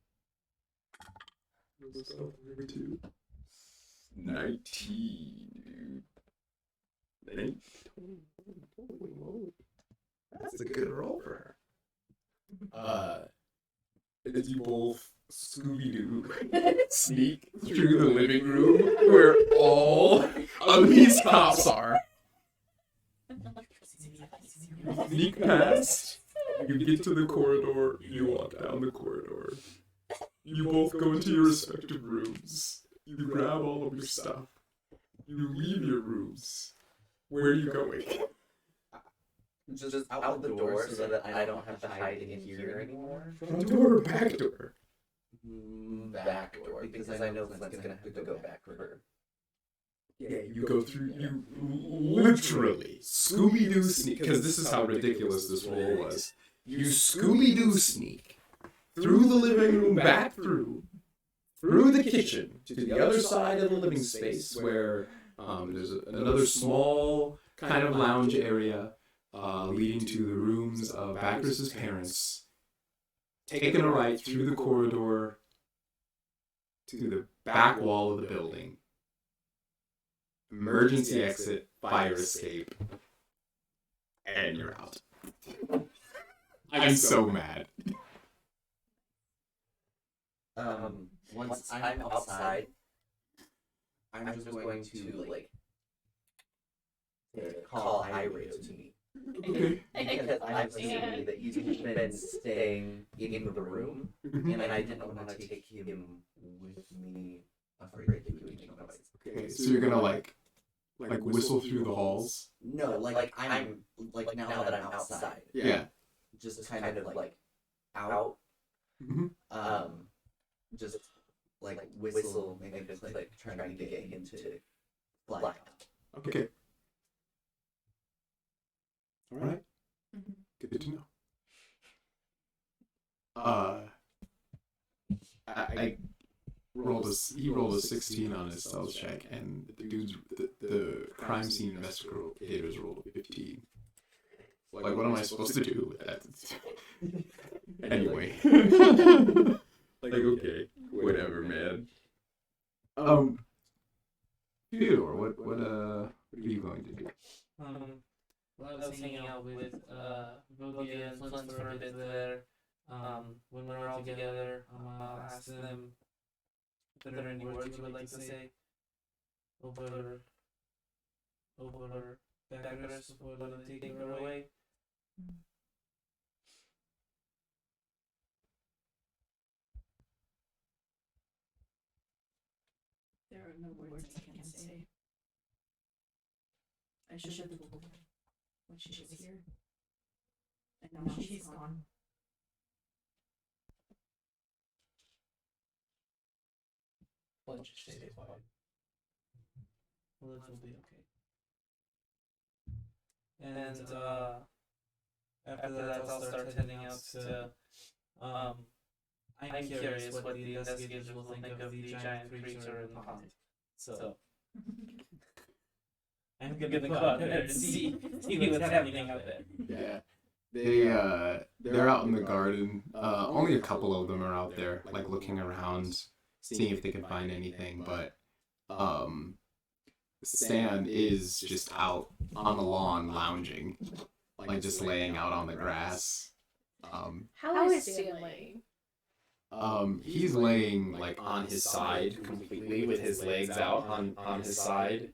Stealth number 2. 19, dude. 19. Holy moly. That's a good roll for her. As you both Scooby-Doo sneak through the living room where all of these cops are. Sneak past. You get to the corridor. You walk down the corridor. You both go into your respective rooms. You grab all of your stuff. You leave your rooms. Where are you going? Just out the door so that I don't have to hide in here anymore. Front door or back door? Back door, because I know Glenn's gonna have to go back for her. Yeah, you go through, you literally Scooby-Doo sneak, because this is how ridiculous this roll was. You Scooby-Doo sneak through the living room, back through the kitchen, to the other side of the living space where there's another small kind of lounge area leading to the rooms of Bacchus's parents, taking a right through the corridor to the back wall of the building. Emergency exit, fire escape, and you're out. I'm so mad. Once I'm outside, I'm just going to, like, call Ira to me. Okay. Because I've seen that he's been staying in the room, and I didn't want to take him with me, afraid that he would make noise. Okay, so you're gonna like whistle through the halls? No, like I'm like now that I'm outside. Yeah. Just kind of like out. Mm-hmm. Just like whistle, maybe just like trying to get him to fly out. Okay. All right. Good to know. I rolled he rolled a 16 on his stealth check, and the crime scene investigators rolled a 15. Like, what am I supposed to do with that? Anyway. Like, okay, whatever, man. Theodore, what are you going to do? Well, I was hanging out with Vogia and Flint for a bit there. when we're all together, I'll ask them if there are any words you would like to say over Backers before they take her away. There are no words I can say. I should have told her when she was here. And now she's gone. Let's just stay quiet. Liz will be okay. And after that, I'll start heading out to. I'm curious what the investigators will think of the giant creature in the pond. So I'm gonna go out there and see what's happening out there. Yeah. They're out in the garden. Only a couple of them are out there, like looking around, seeing if they can find anything. But Stan is just out on the lawn lounging, like just laying out on the grass. How is Stanley? He's laying like on his side completely with his legs out on his side.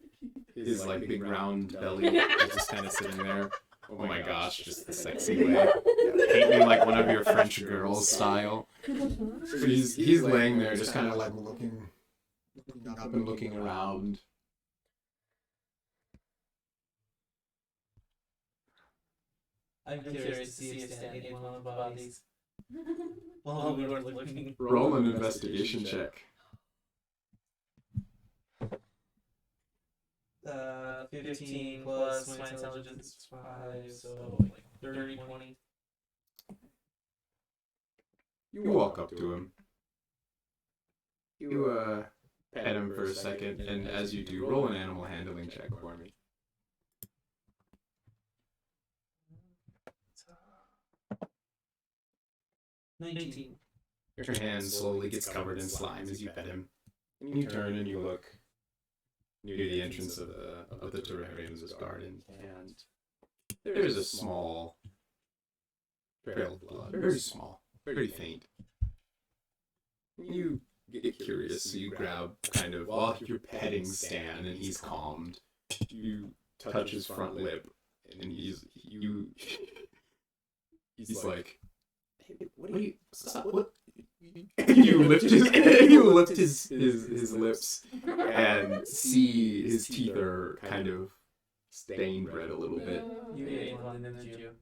His like big round belly is just kind of sitting there. Oh my gosh, just the sexy way. Painting like one of your French girls style. But he's laying there just kind of like looking up and looking around. I'm curious to see if Stan ate one of the bodies. Well, we were looking. Roll an investigation check. 15 plus my intelligence is 5, so like 30, 20. You walk up to him. You pet him for a second, and as you do, roll an animal handling check for me. 19. Your hand slowly gets covered in slime as you pet him. And you turn and you look near the entrance of the terrarium's garden, and there's a small trail of blood. Very small, very faint. You get curious, so you grab kind of, while you're petting Stan and he's calmed, you touch his front lip, and he's like, hey, what are you, stop, what? You lift his lips and see his teeth are kind of stained red a little bit. You ate one, didn't you?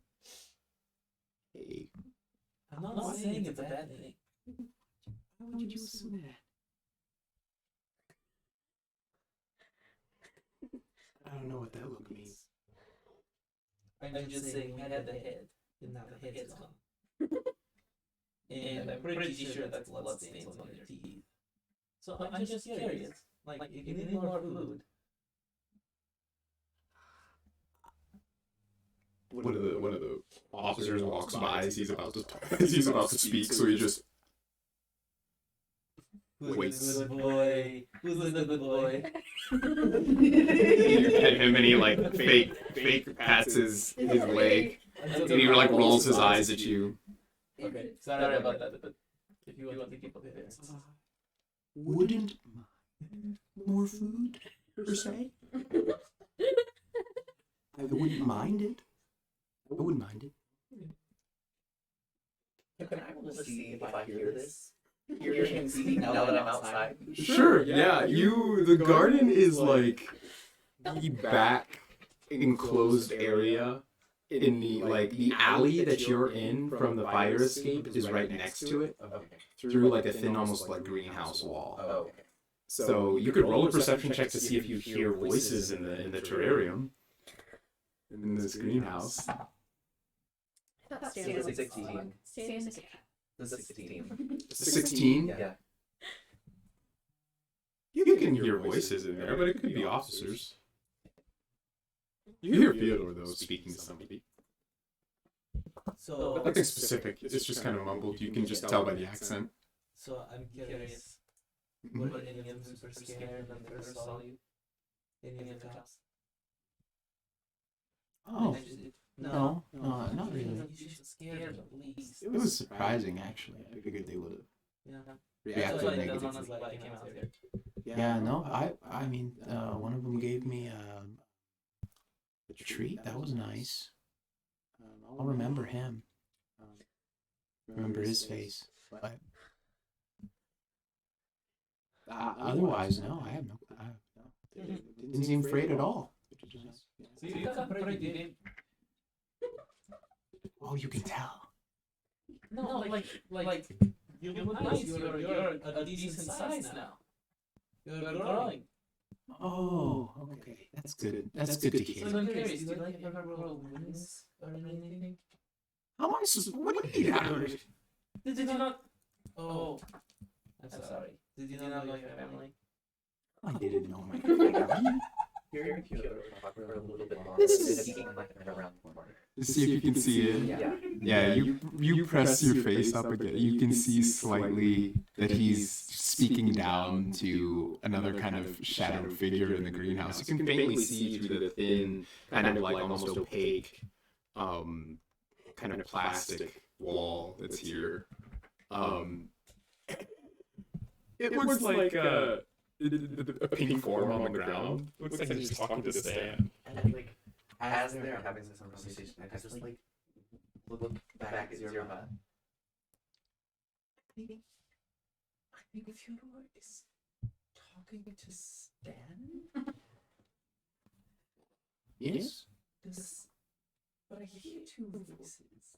Hey, I'm not saying it's a bad thing. Why would you assume that? I don't know what that look means. I'm just saying we had the head, and now the head's gone. And I'm pretty sure that's blood stains on your teeth. So I'm just curious. Like, if you need more food. One of the officers walks by as he's about to speak, so he just waits. Good boy. Who's the good boy? You pet him and he like fake pats his leg, and he like rolls his eyes at you. Okay, sorry about that, but if you want to keep up with it. Wouldn't mind more food, per se? I wouldn't mind it. I wouldn't mind it. Can I roll to see if I hear this? Hear him speak now that I'm outside? Sure, yeah. The garden is like the back enclosed area. In the alley that you're in from the fire escape is right next to it, through like a thin, almost like greenhouse wall. Oh, okay. So you could roll a perception check to see if you hear voices in the terrarium, in this greenhouse. I thought Stan was 16. Stan's a cat. The 16. 16. Yeah. You can hear voices in there, but it could be officers. You hear Theodore though speaking to somebody. So, Nothing specific. It's just kind of mumbled. You can just tell by the accent. so I'm curious. Were any of them super scared when they first saw you? Any of the cops? Oh, I just- no, not really. You should scare the police. it was surprising actually. I figured they would have Yeah. reacted That's why the negatively. Jonas like came out here. Yeah, no, I mean, one of them gave me a treat. That was nice. I'll remember him. Remember his face. But otherwise, no, I have no. Didn't seem afraid at all. So you got pretty big. Oh, you can tell. No, like you look nice. You're a decent size now. You're growing. Oh, okay, that's good. That's good to hear. So I'm curious, do you like ever roll wings or anything? How am I supposed? What do you mean? Did you not? Oh, I'm sorry. Did you not know your family? I didn't know my family. Here, if you talk for a little bit longer, This it's is- like around the corner. See if you can see it. Yeah. Yeah, you press your face up again. You can see slightly that he's speaking down to another kind of shadow figure in the greenhouse. You can faintly see through the thin, kind of like almost opaque, kind of plastic wall that's here. It looks like a pink form on the ground. Looks like he's talking to Stan. And like, as they're having this conversation, I just like look back at Zero Hut. I think Fyodor is talking to Stan. Yes. But I hear two voices.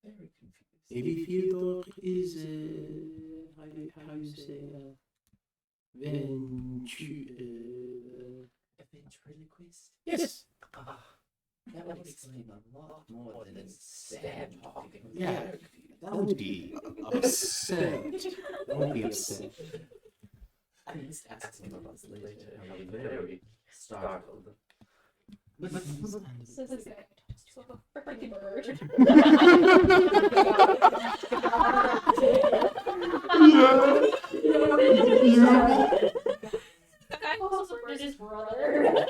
Very confused. Maybe Fyodor is how you say Ventriloquist? yes. That would explain a lot more than Stan talking. Yeah, that would be upset. That would be upset. I must ask him about this later. I'll be very startled. So this guy talks to a freaking bird. The guy calls the bird his brother.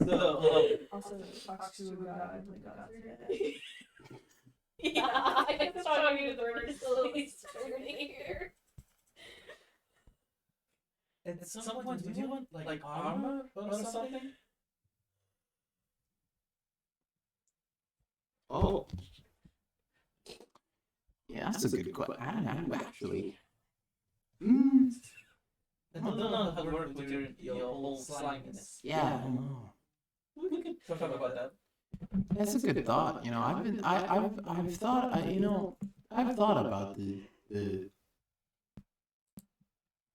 So, Also talks to a god like God's dead. Yeah, I was talking to the bird until he's turning here. at some point, did you want like armor or something? Oh. Yeah, that's a good question. I don't know, actually. I don't know how to work with your whole sliminess. Yeah, I don't know. We could talk about that. That's a good thought. You know, I've thought, I've thought about the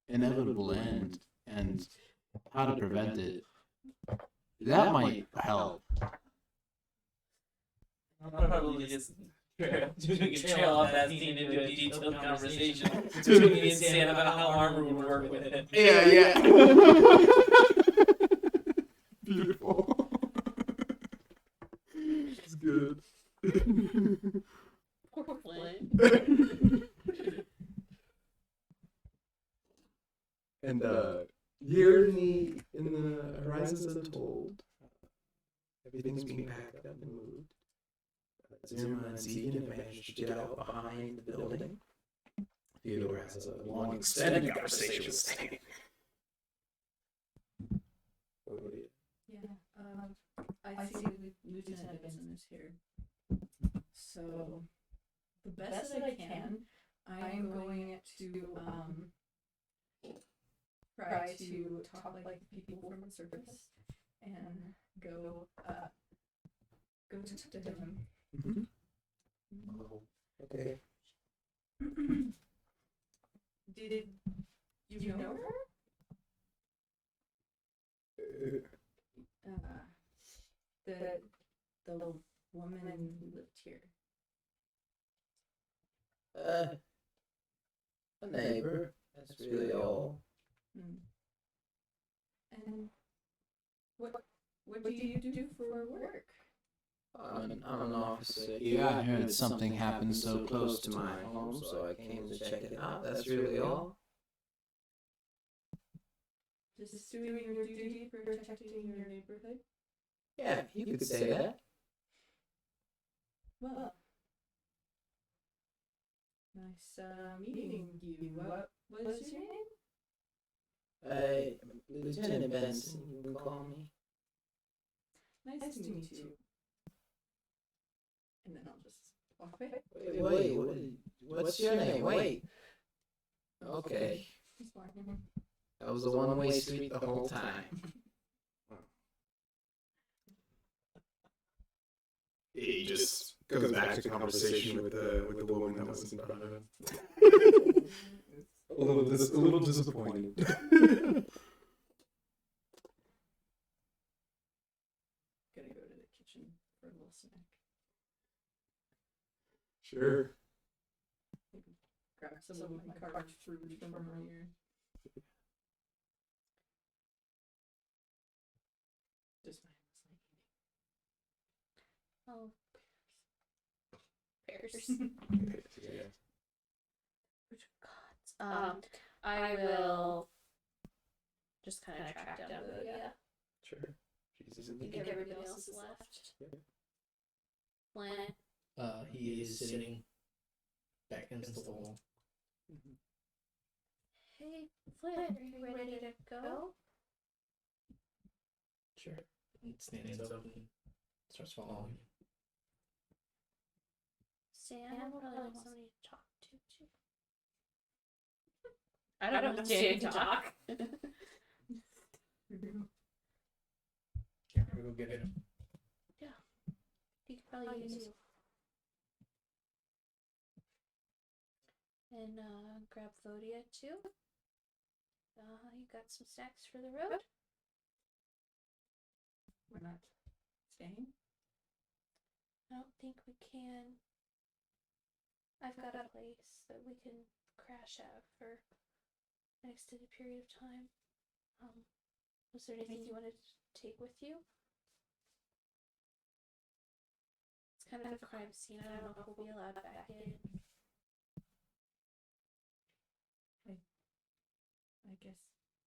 inevitable end and how to prevent it. That might help. I'm probably just doing a trail off that scene into a detailed conversation between me and Stan about how armor would work with it. Yeah. Beautiful. It's good. Poor Flynn. And here in the horizons untold, everything's being packed up and moved. Zerma and Zegan have managed to get out behind the building. Theodore has a long, extended conversation with Stan. Yeah, I see Lieutenant Benson is here. So, the best that I can, I'm going to try to talk like the people from the surface and go to him. Okay. Did you know her? The woman who lived here. A neighbor. That's really all. And what do you do for work? I'm an officer. Yeah, I heard something happened so close to my home, so I came to check it out. That's really all. Just doing your duty for protecting your neighborhood? Yeah, you could say that. Well, nice meeting you. What is your name? Lieutenant Benson, you can call me. Nice to meet you. And then I'll just walk away. What's your name? Wait. Okay. Just walking. That was a one-way street the whole time. He just goes back to conversation with the woman that was in front of him. a little disappointed. Gonna go to the kitchen for a little snack. Sure. Grab some of my carved fruit from earlier. Just my Oh, pears. Yeah. Which gods? I will just kind of track down Vodia. Sure. Jesus. I think everybody else is left. Yeah. Flint. He is sitting back against the wall. Hey, Flint, are you ready to go? Sure. And stands up and starts following you. Sam would probably want somebody to talk to, too. I don't understand to talk. Yeah, we'll go get him. He could probably use you. And grab Vodia too. You got some snacks for the road? We're not staying. I don't think we can. I've got a place that we can crash at for an extended period of time. Was there anything you wanted to take with you? It's kind of a crime scene. I don't know if we'll be allowed back in. I guess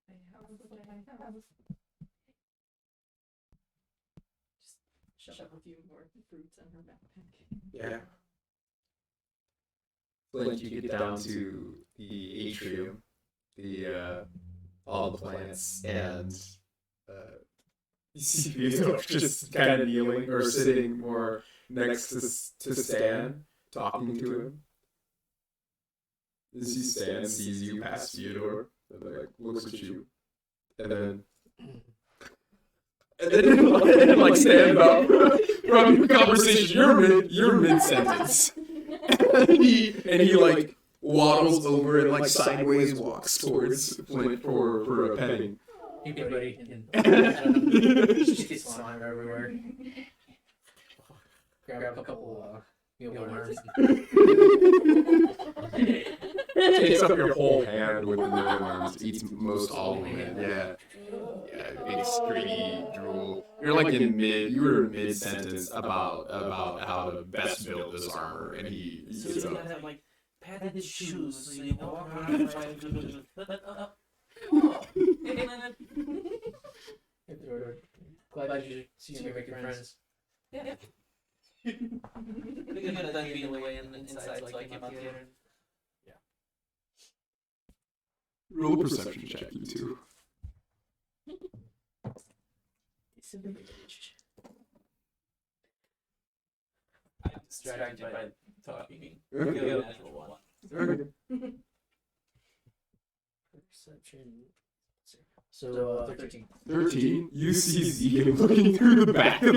I have what I have. Just shove a few more fruits in her backpack. Yeah. Flint, you get down to the atrium, all the plants, and you see Vito just kind of kneeling or sitting more next to Stan, talking to him. You see Stan sees you past Theodore, and like looks at you, and then like stands up from your conversation. You're mid sentence. and he like waddles over and like sideways walks towards Flint for a penny. You get ready and just get slime everywhere. Grab a couple mealworms. Takes up your whole hand with the mealworms. Eats most all of it. Yeah. Yeah, big stringy drool. You were in mid sentence about how to best build this armor, and he So gets you up. gotta have like padded shoes so you can walk around and try to Glad you see you make your friends. Yeah. We're gonna done being away and inside so I came out here. Roll a perception check, you two. I'm distracted by talking. Okay. Get a natural one. Okay. Perception. So 13. 13. You see Zegan looking through the back of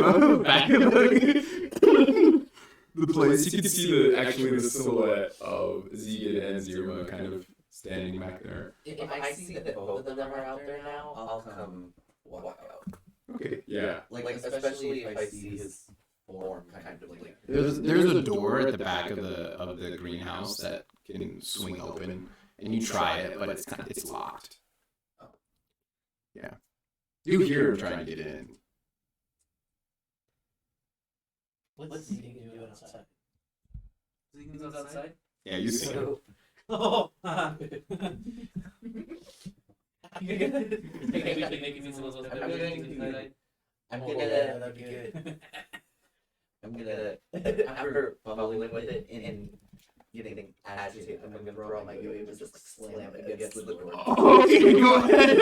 the place. You can see the silhouette of Zegan and Zirma kind of standing back there. If I see that both of them are out there now, I'll come walk out. Okay. Yeah. Like especially if I see his form kind of like. There's a door at the back of the greenhouse that can swing open, and you try it, but it's locked. Oh. Yeah. You hear him trying to get in. What's he doing outside? Zegan's outside? Yeah, you see him. Oh! I'm I'm gonna I'm gonna after fumbling with it and getting agitated, I'm gonna throw out my UAV and just like slam it against the door. Okay, go ahead.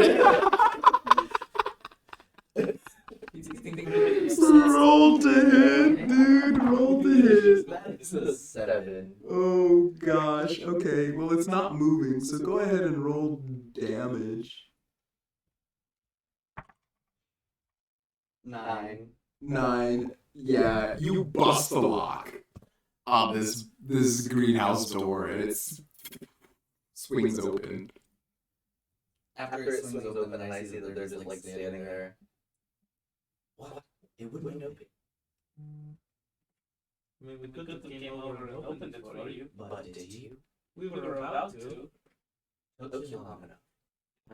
Roll to hit, dude. Roll to hit. That's a 7. Oh gosh. Okay. Well, it's not moving, so go ahead and roll damage. 9. 9. Yeah, you bust the lock on this greenhouse door, and it swings open. After it swings open, and I see that there's like standing there. What? It wouldn't open. I mean, we could have came over and opened it for you. But did you? We were about to. Okay, long enough.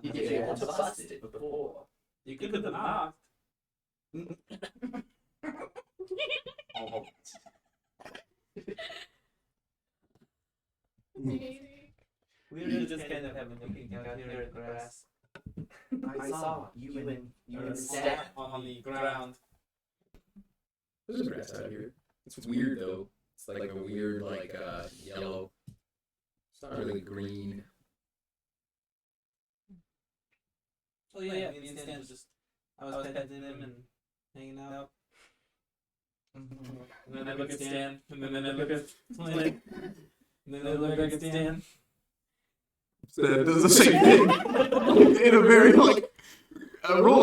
You were able to bust it before. You could have knocked. We were just kind of having looking out here at the grass. I saw you and Stan on the ground. There's grass out here. It's weird though. It's like a weird yellow. It's not really green. Oh yeah, me and Stan was just, I was petting him and hanging out. And then I look at Stan, and then I look at Flynn, and then I look back at Stan. Stan does the same thing in a very roll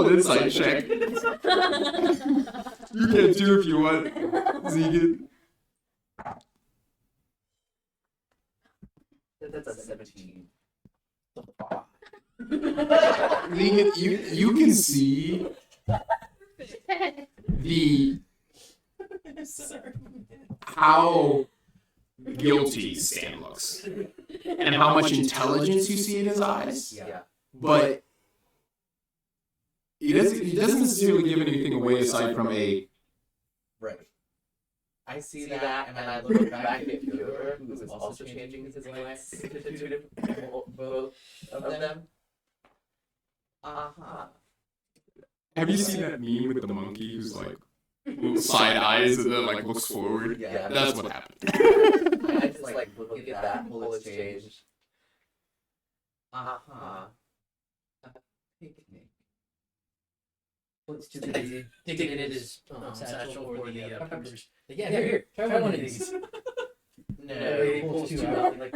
an insight check. You can do if you want, Zegan. That's a 17. Zegan, you can see the how guilty Stan looks and how much intelligence you see in his eyes. Yeah. But he doesn't necessarily give anything away aside from a Right. I see that, and I look back at Fyodor, who is also changing his glance to two different, both of them. Uh-huh. Have you seen that meme with the monkey who's like side eyes and then looks forward? Yeah. That's what happened. I just look at that whole exchange. Uh-huh. A picnic. Well, it's too busy digging in his satchel for the peppers. Like, yeah, here, try one of these. No. He pulls two out. Like,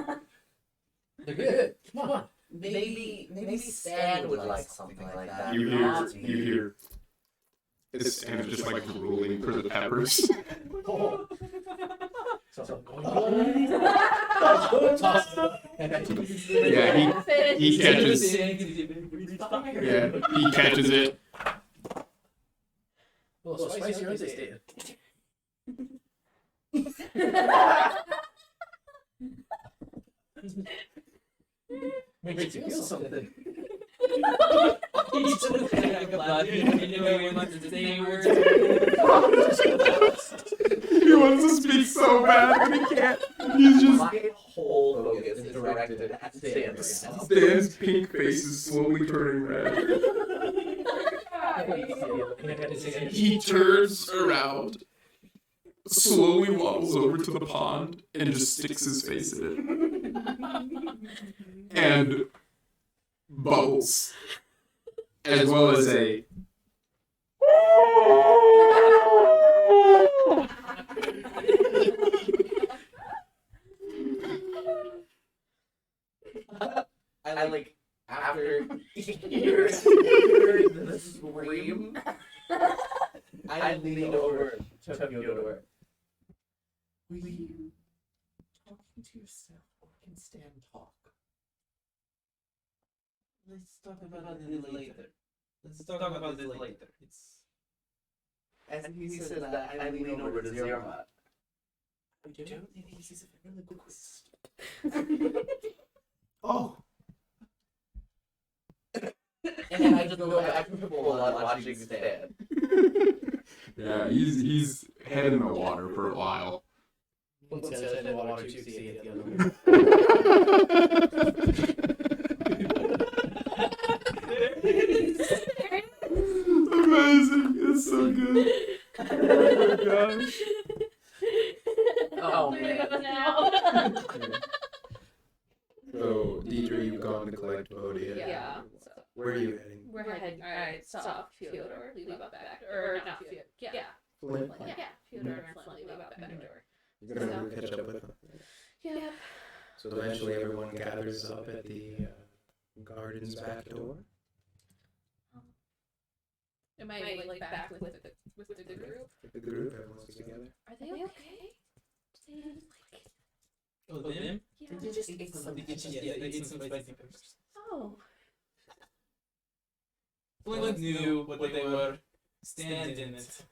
they're good. Come on. Maybe Stan would like something like that. You hear. It's just ruling for the peppers. Oh. Yeah, he catches. Yeah, he catches it. Well, spicy aren't they, Stan? Makes you feel something. He's so glad he knew he wanted to say words. He wants to speak so bad, but he can't. He's just. My whole focus is directed at Stan. Stan's pink face is slowly turning red. He turns around, slowly waddles over to the pond, and just sticks his face in it. And bubbles. As well as a. I after hearing the scream, I lean over to Fyodor. Will you talking to yourself or can Stan talk? Let's talk about it later. It's. As he says that, I lean over to Zerma. I don't think he's a really good question. Oh. And I just go back to watching Stan. Yeah, he's head in the water for a while. Once he's in the water too, see it the other Amazing. It's so good. Oh my gosh. Oh, Three of us man. now. So, Deidre, you've gone to collect Vodia. Yeah. So Where are you heading? we're heading. Alright, stop. Fyodor, leave out back. Or not Fyodor. Yeah. Flint. Yeah. Fyodor and Flint, leave out back door. You're gonna go catch up with them. Yep. So eventually everyone gathers up at the garden's back door. Am I like back with the group? The group, everyone's together. Are they okay? They didn't like. Oh, them? Yeah. They just ate some. They ate some spicy peppers. Oh. Flint knew what they were. Stan didn't.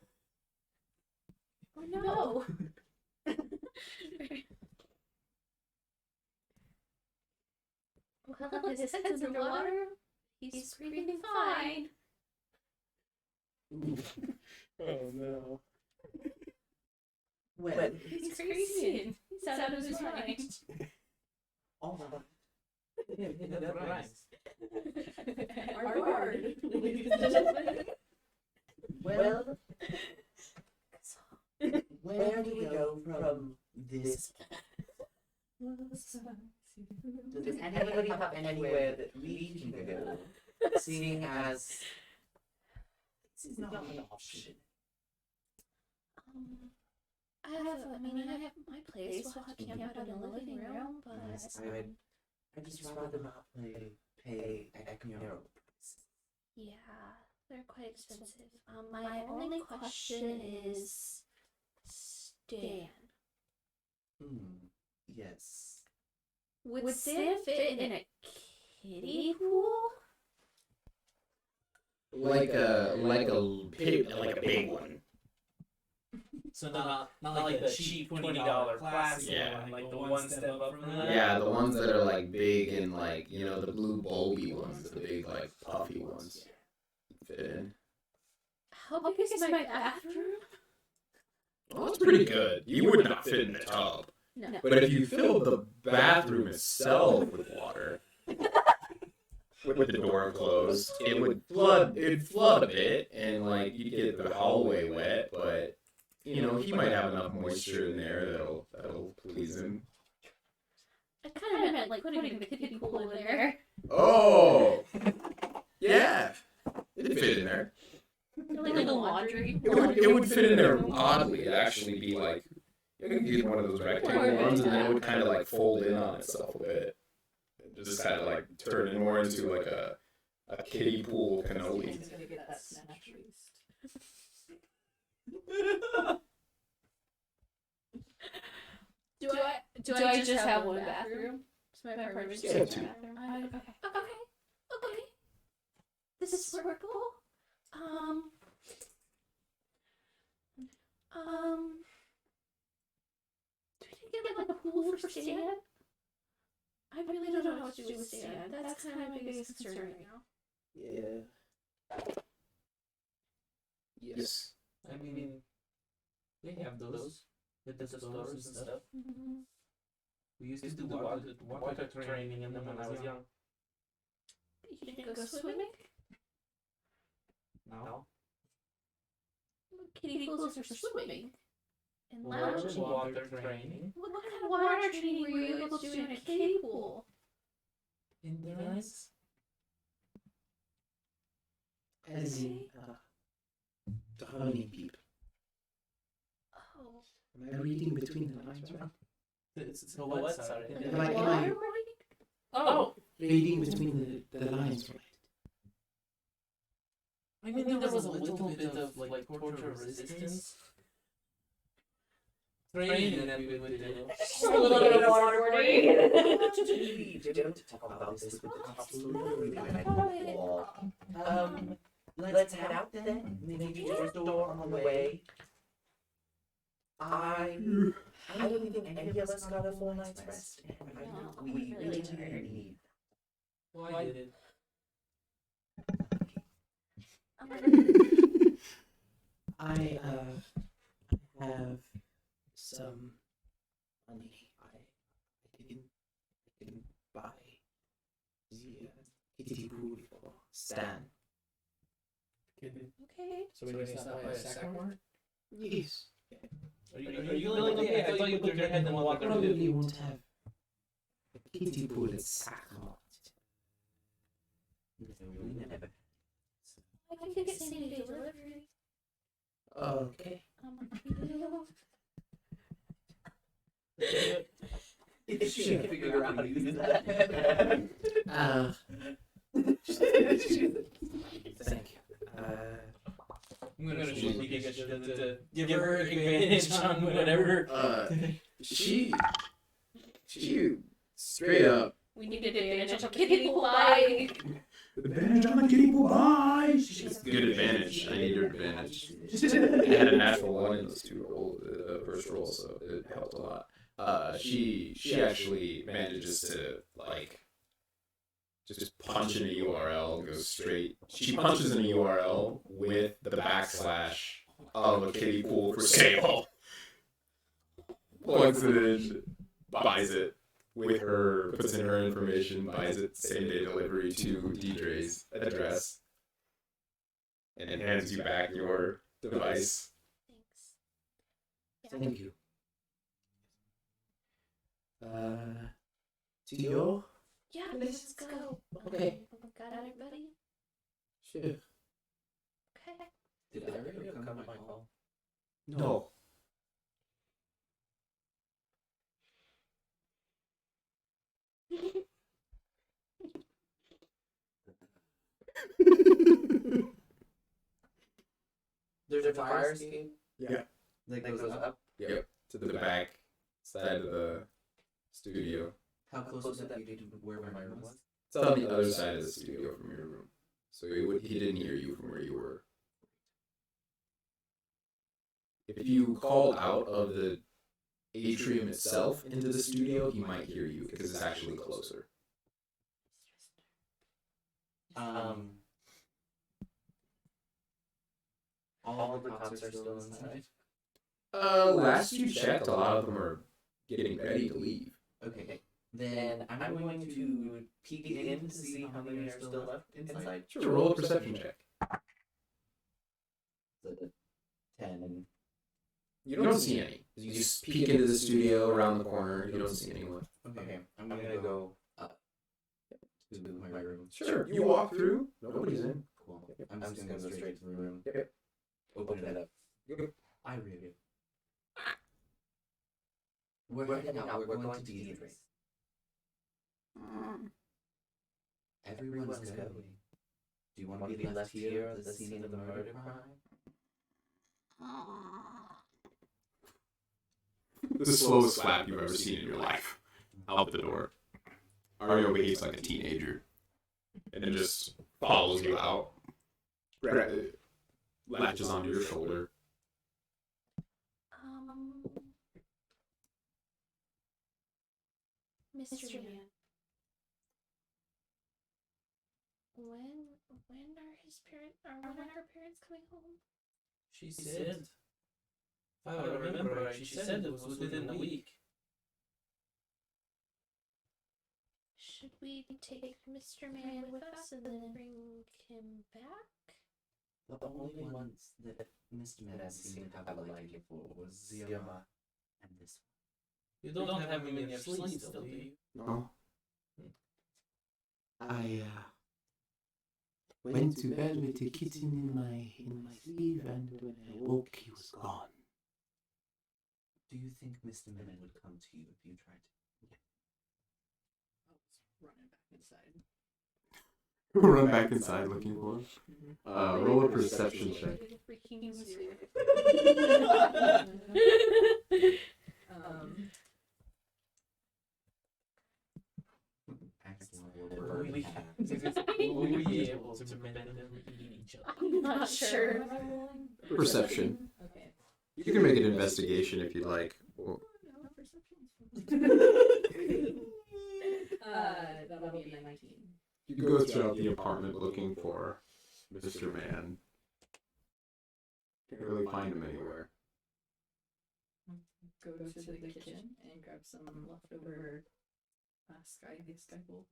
Oh no. Well, his head's underwater. He's breathing fine. Oh no. When? He's crazy. He's out of his mind. Oh, That rhymes. Hard. well, where do we go from this? Does anybody have anywhere that we can go? Seeing as this is not an option. I have my place. We'll have to camp out in the living room, but Yes, I'd just rather not pay Equinero. yeah, they're quite expensive. My only question is Stan. Yes. Would Stan fit in a kiddie pool? Like a big one. So not like the cheap $20 classic Yeah. one, like the one step up from that. Yeah, the ones that are like big and like, you know, the blue bulby ones, the big like puffy ones. Fit in. How big is my bathroom? Well, that's pretty good. You would not fit in the tub. No. But if you filled the bathroom itself with water, with the door closed, it'd flood a bit, and like you'd get the hallway wet, but you know, he might have enough moisture in there that'll please him. I kind of meant like putting the kiddie pool in there. Oh, yeah, it'd fit in there. Like the laundry. It would fit in there oddly. It'd actually be like, you could get one of those rectangle ones, and then it would kind of like fold in on itself a bit. Just kind of like turn it more into like a kiddie pool cannoli. He's gonna get that snatch waist. Do I just have one bathroom? Is my apartment just Yeah, one two. bathroom? Okay. This is workable. Do we get like a pool for Stan? I really don't know what to do with Stan. That's kind of my biggest concern right now. Yeah. Yes. I mean, they have those with the stores and stuff. We used to do water training in them when I was young. You didn't go swimming? No. Kiddie pools are for swimming. And Water lounging. water training. What kind of water training were you able to do in a kiddie pool? Endurance. As in, the honey peep. Oh. Am I reading between the lines right? It's the what? Sorry. Am I Water reading? Oh. reading between the lines right? I mean, there was a little bit of like torture resistance training that we would do. A little bit of waterboarding. We didn't talk about this with the possibility. Let's head out then. Maybe just a door on the way. I don't think any of us got a full night's rest, and I think we really need. Well, I did. I have some money. I didn't buy the kiddie pool for Stan. Okay. So we need to stop by a second one? Yes. Are you willing? Okay, I thought you put your head in the water. Probably won't have a kiddie pool at Sacramento. No, we never. I can get same day delivery. Okay. If she can figure out how to use that. Thank you. I'm gonna show you guys to give her advantage on whatever. She straight up. We need advantage on kiddie pool buying. Advantage on the kiddie pool. Bye. Good advantage. I need your advantage. I had a natural one in those two rolls, first roll, so it helped a lot. She actually manages to like just punch in a URL, goes straight. She punches in a URL with the backslash of a kiddie pool for sale. Plugs it in, buys it with her, puts in her information, buys it same day delivery to Deidre's address, and then hands you back your device. Thanks. Thank you. To your? Yeah, let's go. Okay. Got everybody? Sure. Okay. Did Ariel come to my call? No. There's a fire escape? Yeah. That goes up? Yep. To the back side of the studio. How close is that to where my room was? It's on the other side of the studio from your room. So he didn't hear you from where you were. If you call out of the atrium itself into the studio, he might hear you because it's actually closer. All of the cops are still inside? Last you checked, a lot of them are getting ready to leave. Okay. Then I'm going to peek in to see how many are still left inside. Sure, roll a perception check. So 10. You don't see any. You just peek into the studio around the corner. You don't see anyone. Okay. I'm gonna go up to my room. Sure, you walk through. Nobody's in. Cool. I'm just gonna go straight to the room. Yep. Open it up. Yep. I read it. We're heading out. We're going to Deidre's. Everyone's going. Do you want to be left here at the scene of the murder crime? The slowest slap you've ever seen in your life. Out the door. Ario behaves like a teenager. And then just follows you out. Latches onto your shoulder. Mr. Man. When are his parents? When are her parents coming home? She said. If I remember right, she said it was within a week. Should we take Mr. Man with us and then bring him back? The only ones that Mr. Mann seemed to have a liking for was Ziyama and this You don't have him in your sleeve still, do you? No. I went to bed with the kitten in my sleeve, and when I woke, he was gone. Do you think Mr. Mann would come to you if you tried to? I was running back inside. Run back inside looking for him. Roll a perception check. Freaking serious. Will we be able to prevent them from eating each other? I'm not sure. Perception. Okay. You can make an investigation if you'd like. Well, No, perception's that'll be a 19. you go throughout the apartment looking for Mr. Man. Can't really find him anywhere. Go to the kitchen and grab some leftover skyful,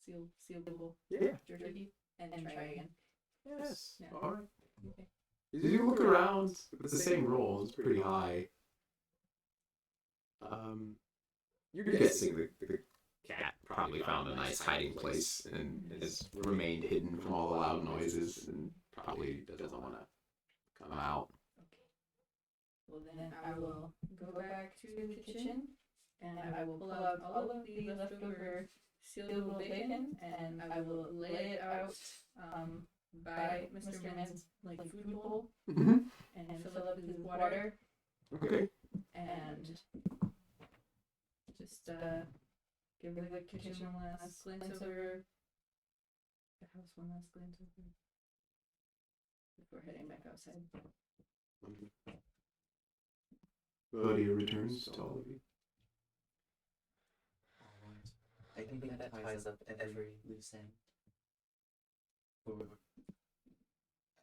sealable Yeah. jerky, and try again. Yes. Yeah. All right. Okay. You look around, it's the same roll, it's pretty high. You're guessing the cat probably found a nice hiding place and has remained hidden from all the loud noises and probably doesn't want to come out. Okay. Well, then I will go back to the kitchen and I will pull out all of the leftover sealed bacon and I will lay it out by Mr. Man's like food bowl Mm-hmm. and fill up his water Okay. and just give the kitchen one last glance over the house, one last glance over before heading back outside. Claudia returns to all of you. Alright. I think that ties up every loose end. For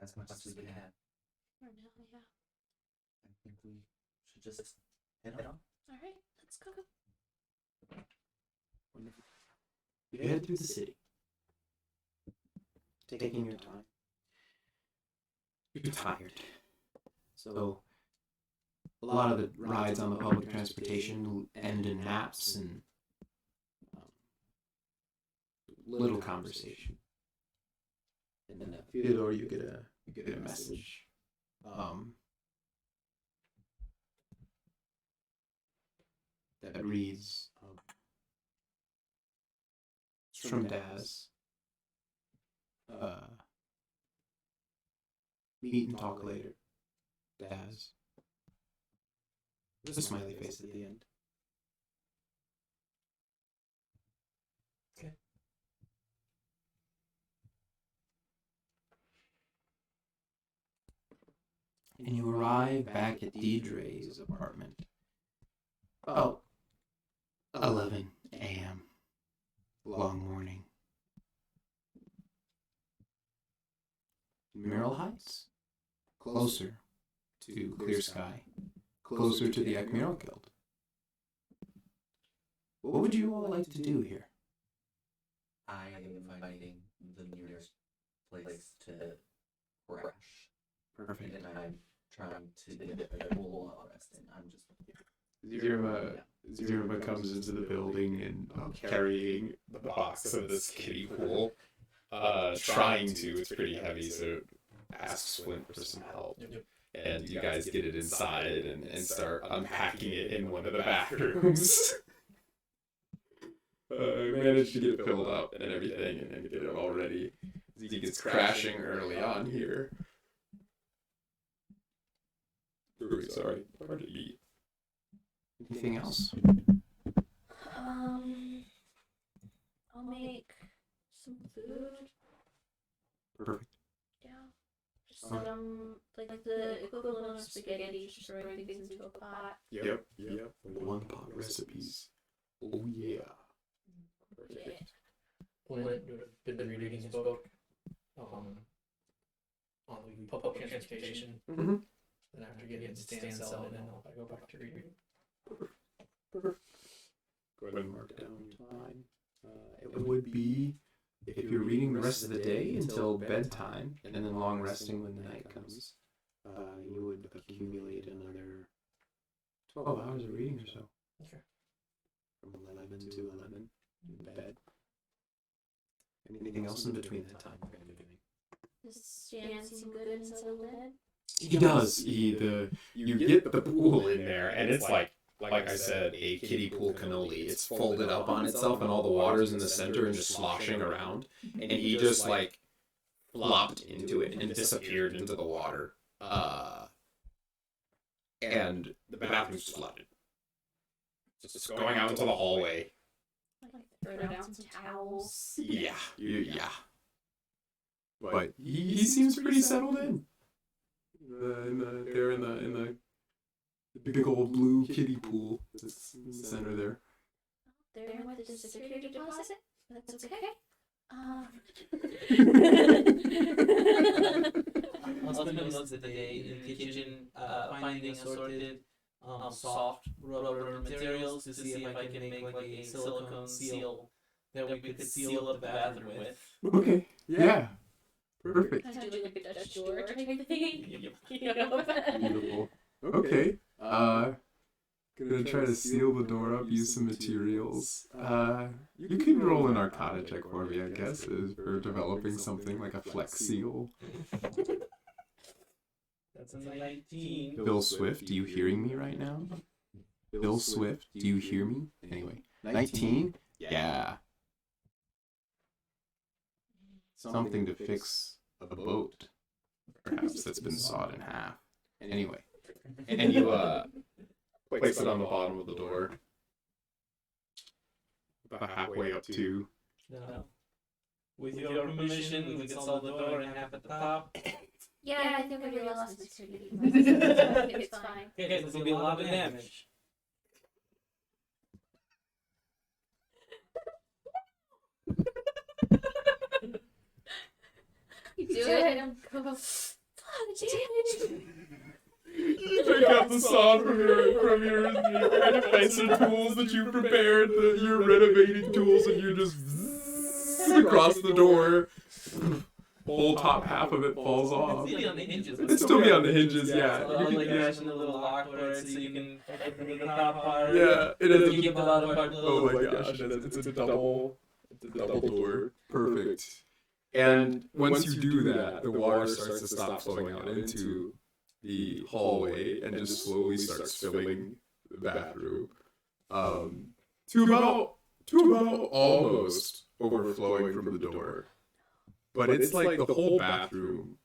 as much as we can. For now, yeah. I think we should just head on. Alright, let's go. Wonderful. You head through the city, taking your time. You're tired, so a lot of the rides on the public transportation end in naps and little conversation. And then at Theodore, you get a message. That reads, it's from Daz. Meet and talk later. Daz. There's a smiley face at the end. Okay. And you arrive back at Deidre's apartment. About 11 a.m. Long morning. Mineral Heights? Closer to clear sky. Closer to the Ekmiral Guild. What would you all like to do here? I am finding the nearest place to crash. Perfect. And I'm trying to get a whole lot of rest, and I'm just Zirma comes into the building and carrying the box of this kiddie pool. Trying to, it's pretty heavy, so asks Flint for some help. Yep. And you guys get it inside and start unpacking it in one of the bathrooms. Managed to get it filled up and everything and get it all ready. He gets crashing early on here. Ooh, sorry, hard to eat. Anything else? I'll make some food. Perfect. Yeah. Just some, like the equivalent of spaghetti, just throwing things into a pot. Yep. One pot recipes. Oh yeah. Perfect. When you've been reading his book, on the public transportation, Mm-hmm. then after getting to stand cell, then I go back to reading. Perfect. Go ahead and mark down your time. It would be, if you're reading the rest of the day until bedtime, and then long resting when the night comes, you would accumulate another 12 hours of reading or so. Okay. From 11 to 11 in bed. Anything else in between that time you're going to be doing? Does Jan seem good and settled in? He does. You get the pool in there, and it's like I said, a kiddie pool cannoli. It's folded up on itself, and all the water's in the center and just sloshing around. And he just flopped into it and disappeared into the water. And the bathroom's flooded. Just going out into the hallway. Like throw down some towels. Yeah. But he seems pretty settled in. They're in the big old blue kiddie pool that's in the center there. There with the security deposit. That's okay. I'll spend most of the day in the kitchen finding assorted soft rubber materials to see if I can make like a silicone seal that we could seal up the bathroom with. Okay. Yeah. Perfect. Kind of do like a Dutch door type thing. Yep. Beautiful. Okay. Gonna try to seal the door up, use some materials. You can roll an Arcana check for me, I guess, for developing something like a flex seal. That's a 19. Bill Swift, do you hearing me right now? Bill Swift, do you hear me? Anyway, 19? Yeah. Something to fix a boat, perhaps, that's been sawed in half. Anyway, and you place it on the bottom of the door, about halfway up to. No. With your permission, we can saw the door in half at the top. Yeah, I think we really lost this pretty. It's fine. Okay, this will be a lot of damage. You do it and go, oh, the damage. You take out the saw from your defensive tools that you prepared, your renovating tools, and you just across the door. Whole top half of it falls off. It's still on the hinges. It'd still be on the hinges, yeah. So I'll like fashion a little lock for it so you can open the top part. Yeah, it is. You keep the bottom part Oh my gosh, it's a double door. Perfect. And once you do that, the water starts to stop flowing out into the hallway and just slowly starts filling the bathroom. To about almost overflowing from the door. But it's like the whole bathroom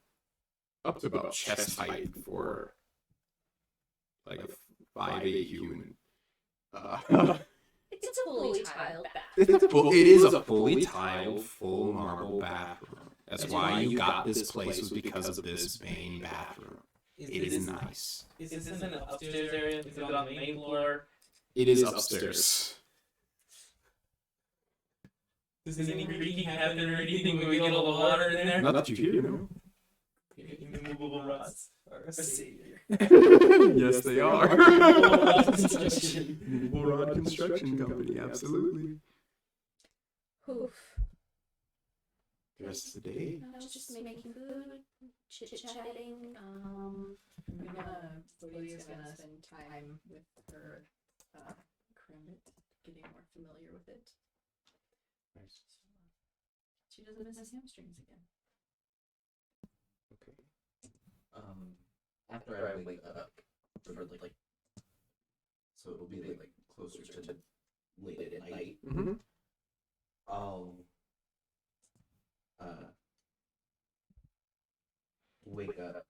up to about chest height for like a 5'8" human. It's a fully tiled bath. It is a fully tiled, full marble bathroom. That's why you got this place, was because of this main bathroom. It is nice. Is this in an upstairs area? Is it on the main floor? It is upstairs. Does any creaking happen or anything when we get all the water in there? Not that you hear, no. Immovable rods are a savior. Yes, they are. Movable Rod Construction Company, absolutely. Oof. The rest of the day. I was just making food, chit-chatting. Lydia's gonna spend time with her Kermit, getting more familiar with it. Nice. She doesn't miss his hamstrings again. Okay. After I wake up, for like, so it'll be like closer to late at night. Mm-hmm. I'll wake up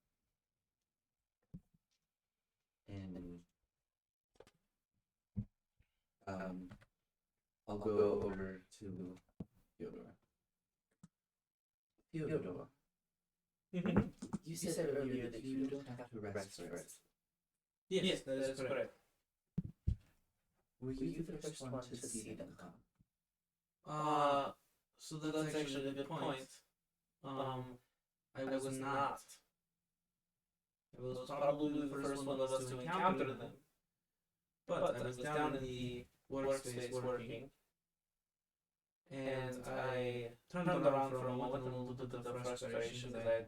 and I'll go over to Theodore. Theodore, you said earlier that you don't have to rest, right? Yes, that is correct. Were you the first one to see them come? So that's actually a good point. I was not. I was probably the first one of us to encounter them. But I was down in the workspace working. And I turned around for a moment and looked at the frustration that I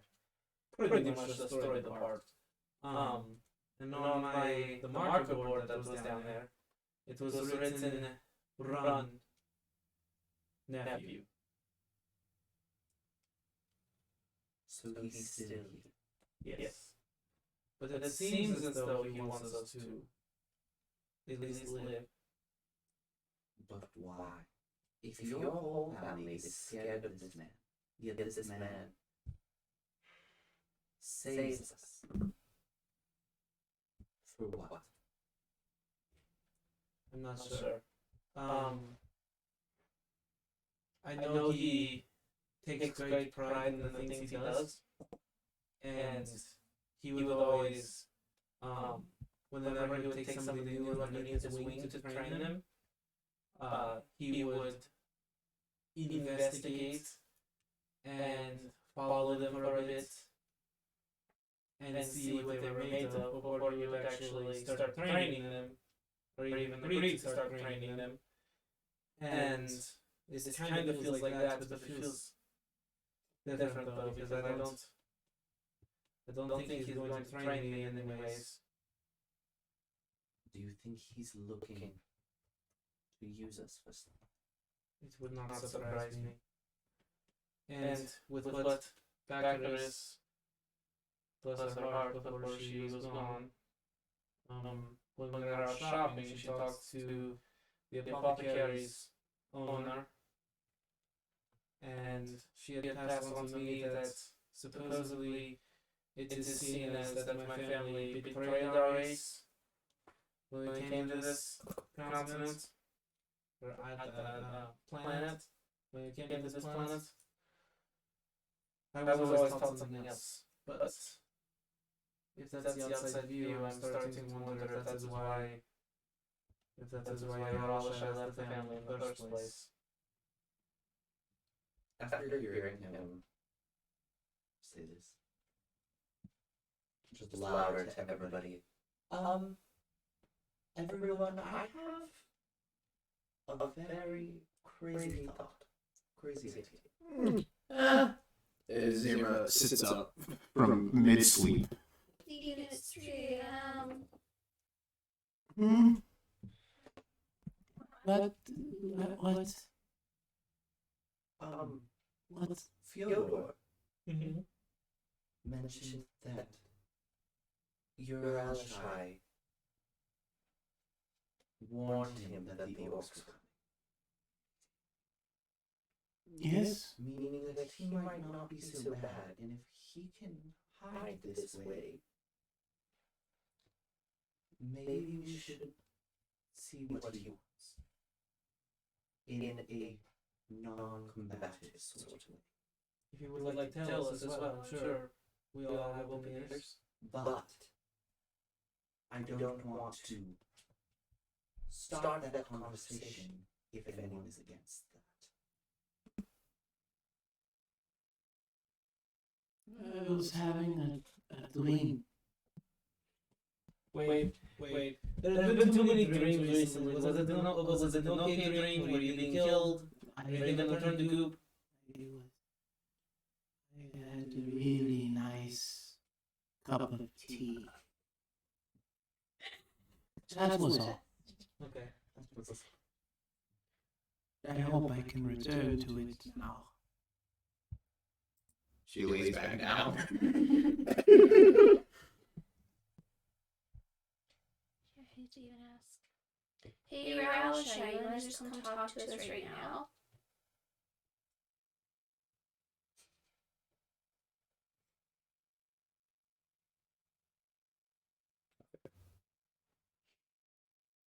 pretty much destroyed the part. And on the marker board that was down there, it was written, "Run, nephew." So he's still here. Yes. But it seems as though he wants us to at least live. But why? If your whole family is scared of this man, yet this man saves us. For what? I'm not sure. I know he takes great pride in the things he does, and he would always, whenever he would take somebody new underneath his wing to train them, he would investigate and follow them for a bit and see what they were made of before he would actually start training them, or even agree to start training them. And it kind of feels like that, but it feels different though, because I don't think he's going to train me in any ways. Do you think he's looking to use us for something? It would not surprise me. And with what Backer is, bless her heart, before she was gone, when we were out shopping, she talked to the apothecary's owner, and she had passed on to me that supposedly it is seen as that my family betrayed our race when we came to this continent, or planet, when we came to this planet. I was always taught something else, but if that's the outside view, I'm starting to wonder if that is why Yarasha left the family in the first place. After hearing him say this, just louder to everybody. Everyone, I have a very crazy thought. Crazy idea. Zira sits up from mid-sleep. It's 3 a.m. Hmm? What? What? Fyodor Mm-hmm. mentioned that Uralashai warned him that the orcs were coming. Yes? Meaning that he might not be so bad, and if he can hide this way, maybe we should see what he wants. In a non-combative sort of way. If you would like to tell us as well, I'm sure we all have open ears. But I don't want to start that conversation if anyone is against that. I was having a dream. Wait. There have been too many dreams recently. Was it an okay dream? Were you being killed? Are you gonna turn to goop? I had a really nice cup of tea. That was all. Okay. I hope I can return to it now. She lays back down. I hate to even ask. Hey, Ralisha, you want to just come talk to us right now?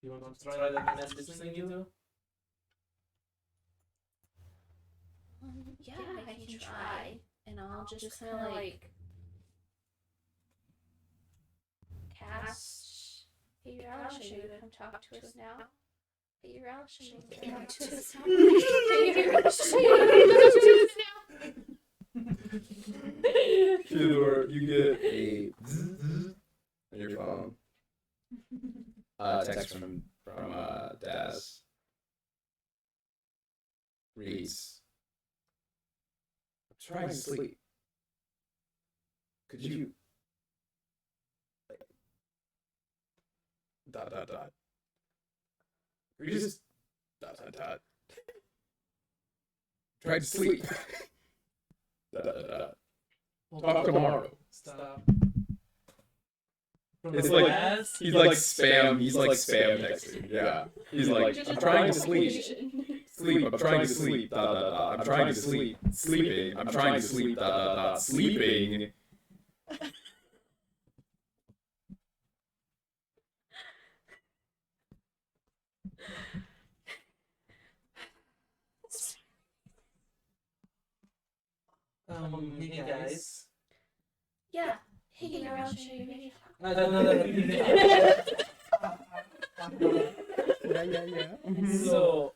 You want to try that message thing you do? Yeah, I can try. And I'll just kind of like cast. Hey, Ralisha, you want to come talk to us now? Hey, Ralisha, you want to come talk to us now? Hey, Ralisha, you want to talk to us now? Fyodor, you get a zzz on your phone. Text from Daz. Reads, I'm trying to sleep. Could you dot. Could you just dot. Tried to sleep. Talk tomorrow. Stop. It's like he's like spam texting. Yeah. He's like, I'm trying to sleep. I'm trying to sleep. I'm trying to sleep. Sleeping. I'm trying to sleep. Sleeping. Hey guys. Yeah. Hey, Ralisha, you ready? Yeah. So,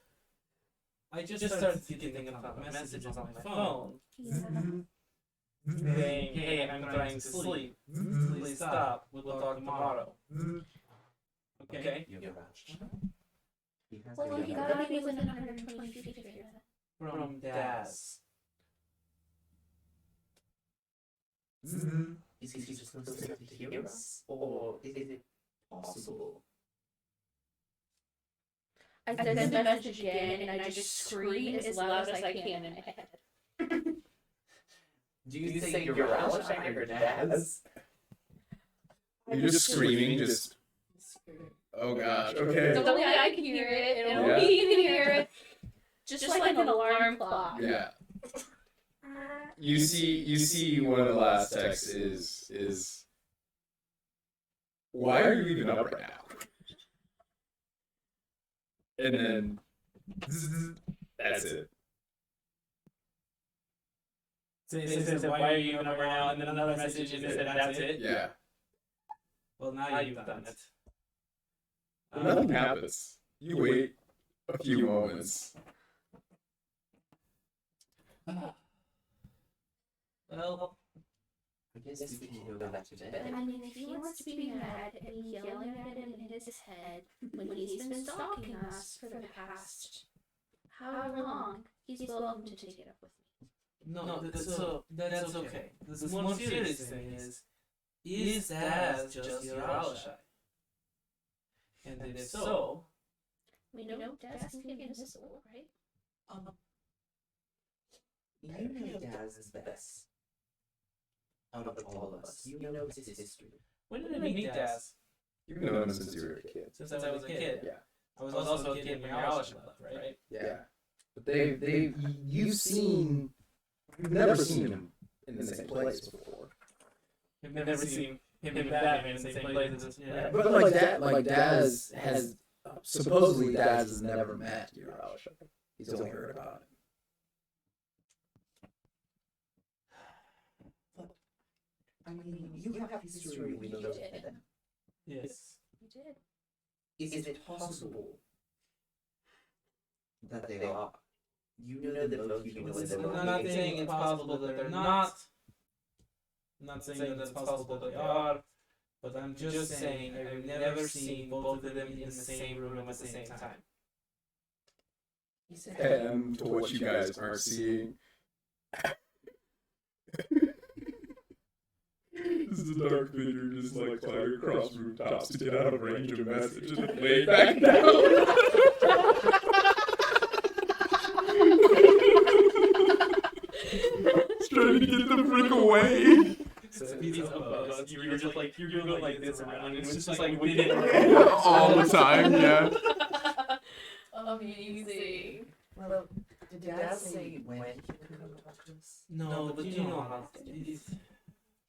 I just started getting a message on my phone saying, hey, I'm trying to sleep. Please stop. We'll talk tomorrow. Okay? Well, you gotta be within 120 feet of here. From Daz. Is he just supposed to hear us? Or is it possible? I send the message again, and I just scream as loud as I can in my head. Do you say your Alisha or Daz? You're just screaming, just. Oh gosh. Okay. So only I can hear it, and Yeah. only you can hear it. Just like an alarm clock. Yeah. You see one of the last texts is why are you even up right now? And then that's it. So it says, why are you even up right now? And then another message and it said, that's it? Yeah. Well, now you've done it. Nothing happens. You wait a few moments. Well, I guess we can go back to bed. I mean, if he wants to be mad at me yelling at him in his head when he's been stalking us for the past however long, he's welcome to take it up with me. no, that's okay. The more serious thing is Daz just your Alishai? And if so, We know Dad can get invisible, right? You know Daz is best. Out of all of us, you know his history. when did I meet Daz? You've known him since you were a kid. Since I was a kid. Yeah. I was also a kid when your Alishai left, right? Yeah. But you've never seen him in the same place before. I've never seen him and Batman in the same place. Yeah. But like Daz has supposedly Daz has never met your Alisha. He's only heard about it. I mean, you have history with those men. Yes. We did. Is it possible that they are? You know that both you know that I'm not saying it's possible that they're not. I'm not saying that it's possible that they are. But I'm just saying I've never seen both of them in the same room at the same time. And to what you guys aren't seeing. This is a dark figure just like climbing across rooftops to get out of range of a message and then lay back down. He's trying to get the freak away. So if he's above us, you're just like, you're going like this around, and it's just like within All the time, yeah. Amazing. Well, did Dad say when he could come talk to us? No, but you know how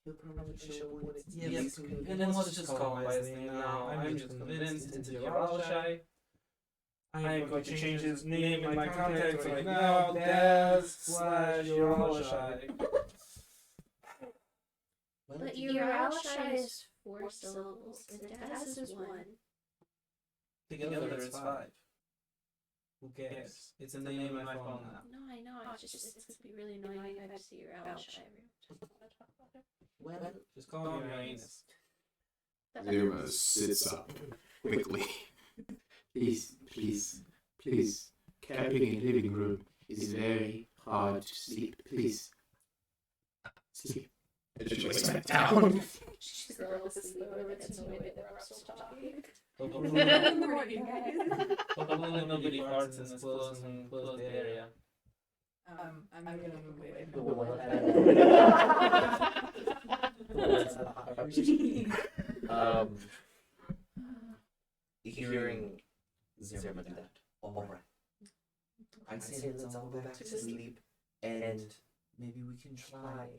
He'll probably show when it's yes, and then let's just call him by his name now. I'm just convinced it's Yaralshai. I am going to change his name in my contacts right now. Daz/Yaralshai. But Uralshai is 4 syllables, and Daz is 1. Together it's 5. Who cares? It's in the name of my phone now. No, I know. It's gonna be really annoying if I see Uralshai every time I want to talk about it. Well, Just call me Uranus. Zuma sits up quickly. Please. Camping in living room is very hard to sleep. Please. Sleep. And she lays back down. She's the girl asleep over that's no way that we're still talking. Hopefully nobody farts in this closed area. I'm gonna move away the from one hearing Zerma do that. All right. I'd say let's all go back to sleep, and maybe we can try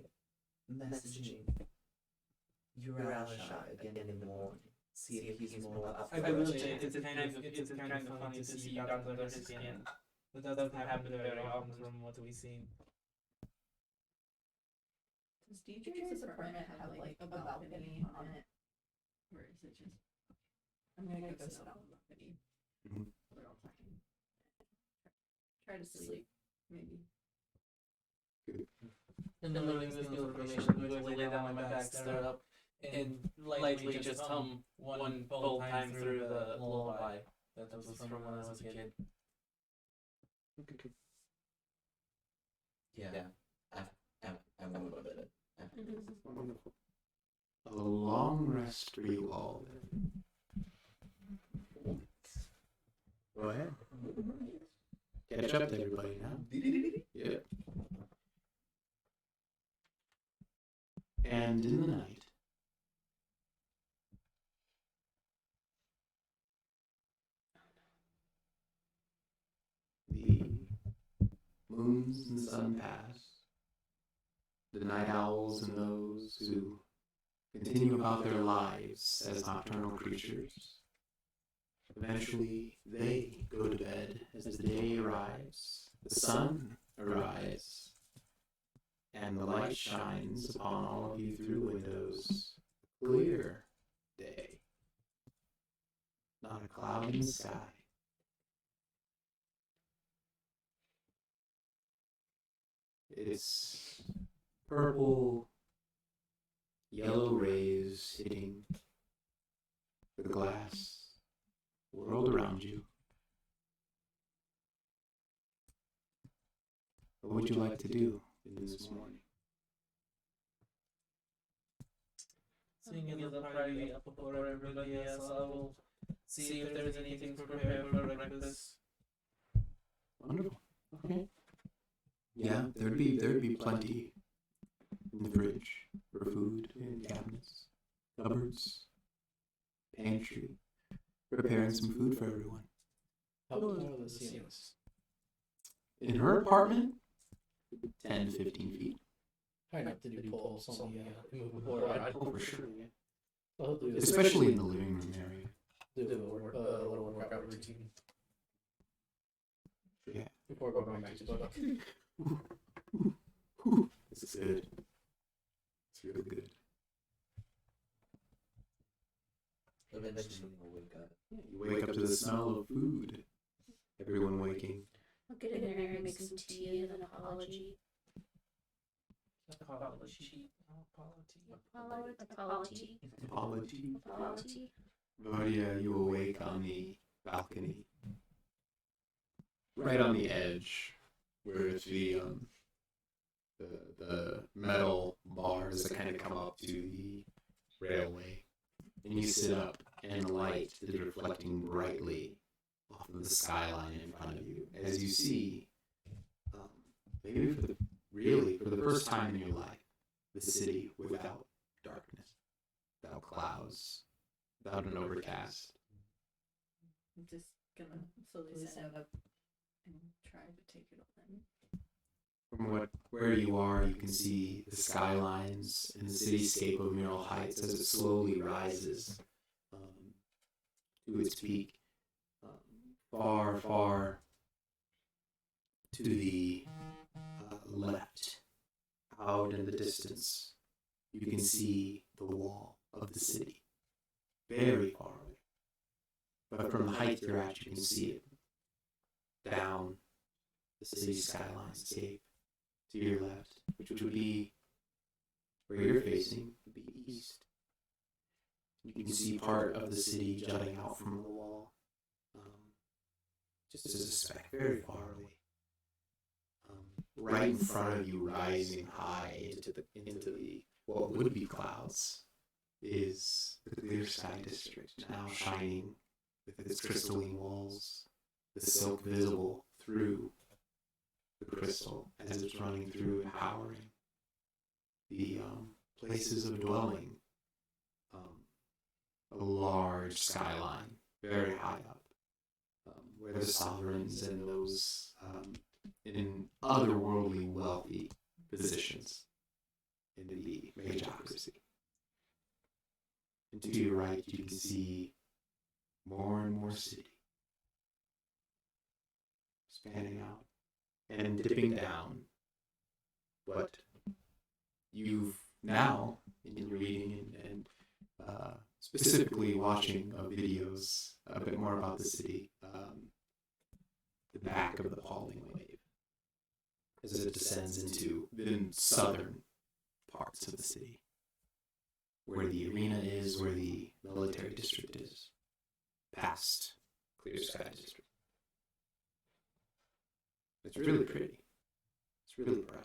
messaging Uralshai again in the morning. See if he's more up. I will say it's kind of funny to see you under his skin. That doesn't happen very often from what we've seen. Does DJ's apartment have like a balcony on it? Or is it just I'm gonna go sit on the balcony. We're all talking. Try to sleep, maybe. And then learning this new information, I'm going to lay down on my back, start up, and lightly just hum one full time through the lullaby that was from when I was a kid. Yeah, I'm going to bed. Wonderful. A long rest for you all. Go ahead. Catch up to everybody now. Yeah. And in the night, the moons and the sun pass. The night owls and those who continue about their lives as nocturnal creatures. Eventually, they go to bed as the day arrives, the sun arrives, and the light shines upon all of you through windows. Clear day. Not a cloud in the sky. It's purple, yellow rays hitting the glass world around you. What would you like to do in this morning? Seeing as the party up before everybody else, I will see if there's anything prepared for breakfast. Wonderful. Okay. Yeah, there'd be plenty in the fridge for food and cabinets, cupboards, pantry, preparing some food for everyone. How tall are the ceilings? In her apartment, 10 to 15 feet. High enough to do pull-ups on the immovable ride. Oh, for sure. Yeah. I'll do Especially in the living room area. do a little workout routine Yeah. before going back to book. This is good. It's really good. Eventually we'll wake up. You wake up to the smell of food. Everyone waking. I'll get in there and make some tea and an apology. Apology. Apology. Apology. Apology. Vodia, you awake on the balcony. Right on the edge, where it's the metal bars that kind of come up to the railway. And you sit up, and the light is reflecting brightly off of the skyline in front of you. As you see, maybe for the first time in your life, the city without darkness, without clouds, without an overcast. I'm just gonna slowly stand up and try to take it all in. From where you are, you can see the skylines and the cityscape of Mural Heights as it slowly rises to its peak. Far, far to the left, out in the distance, you can see the wall of the city, very far away. But from the height you're at, you can see it down the city skylinescape. To your left, which would be where you're facing, would be east. You can see part of the city jutting out from the wall, just as a speck, very far away. Right in front of you, rising high into the what would be clouds, is the clear sky district, now shining with its crystalline walls, the silk visible through the crystal as it's running through, empowering the places of dwelling. A large skyline, very high up, where the sovereigns and those in otherworldly wealthy positions in the magocracy. And to your right, you can see more and more city spanning out and dipping down. But you've now, in your reading and specifically watching videos a bit more about the city, the back of the Pauling Wave, as it descends into the southern parts of the city, where the arena is, where the military district is, past Clear Sky District. It's really pretty. It's really bright.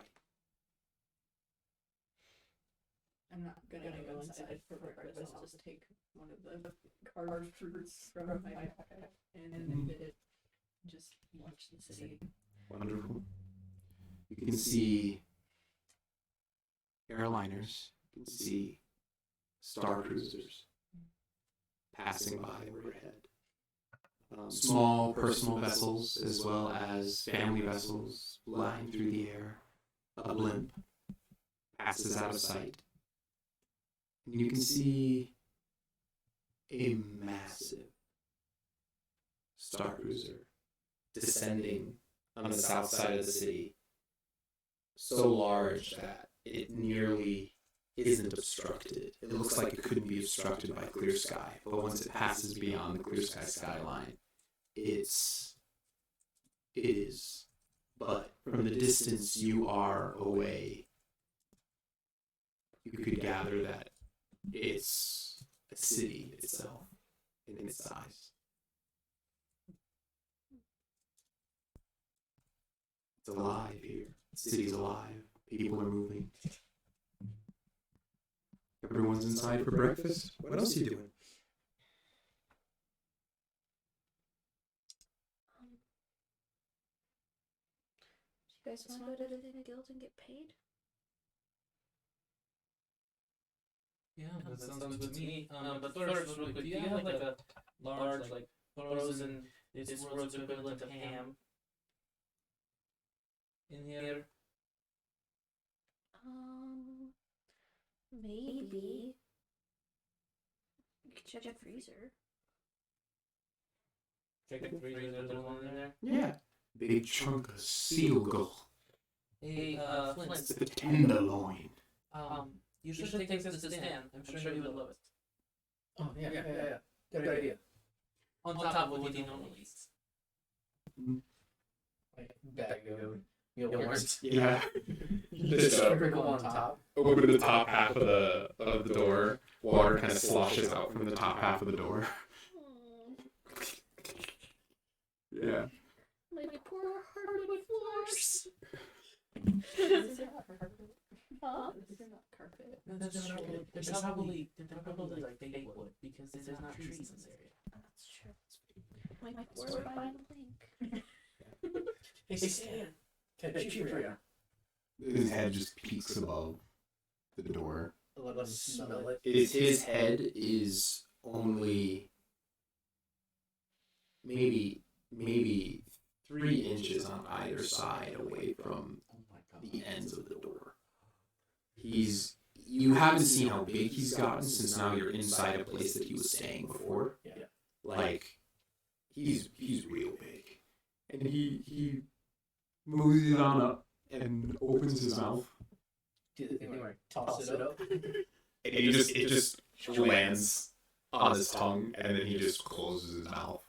I'm not gonna go inside for breakfast. I'll just take one of the carved fruits from my backpack and just watch the city. Wonderful. You can see airliners. You can see star cruisers passing by overhead. Small personal vessels as well as family vessels flying through the air. A blimp passes out of sight. And you can see a massive star cruiser descending on the south side of the city, so large that it nearly isn't obstructed. It looks like it couldn't be obstructed by clear sky, but once it passes beyond the clear sky skyline, it is. But from the distance you are away, you could gather that it's a city itself in its size. It's alive here. The city's alive. People are moving. Everyone's inside for breakfast. What else are you doing? Do you guys want to go to the guild and get paid? Yeah, that sounds good to me. But first, real quick, do you have like a large, like frozen, this world's equivalent of ham in here? Maybe. You could check the freezer. Check the freezer, there's one in there. Yeah. Big chunk of seal gull. Hey, Flint. It's the tenderloin. You should take this to Stan. I'm sure he would love it. Oh, yeah. Good idea. On top of what he normally eats. Like, bag of yours. Yeah. Just sprinkle on top. Open the top half of the door. Water kind of sloshes out from the top half of the door. Yeah. My poor hardwood floors. Huh? These are not carpet. They're probably like fake wood because there's not trees in this area. That's true. My floors are behind the link. Hey, Stan. Can I cheat for you? His head just peeks above the door. Let us smell it. His head is only maybe 3 inches on either side away from the ends of the door. You haven't seen how big he's gotten since now you're inside a place that he was staying before. Yeah. Like he's real big. And he moves it on up and opens his mouth. Do the thing where I toss it up. And it just lands on his tongue, and then he just closes his mouth.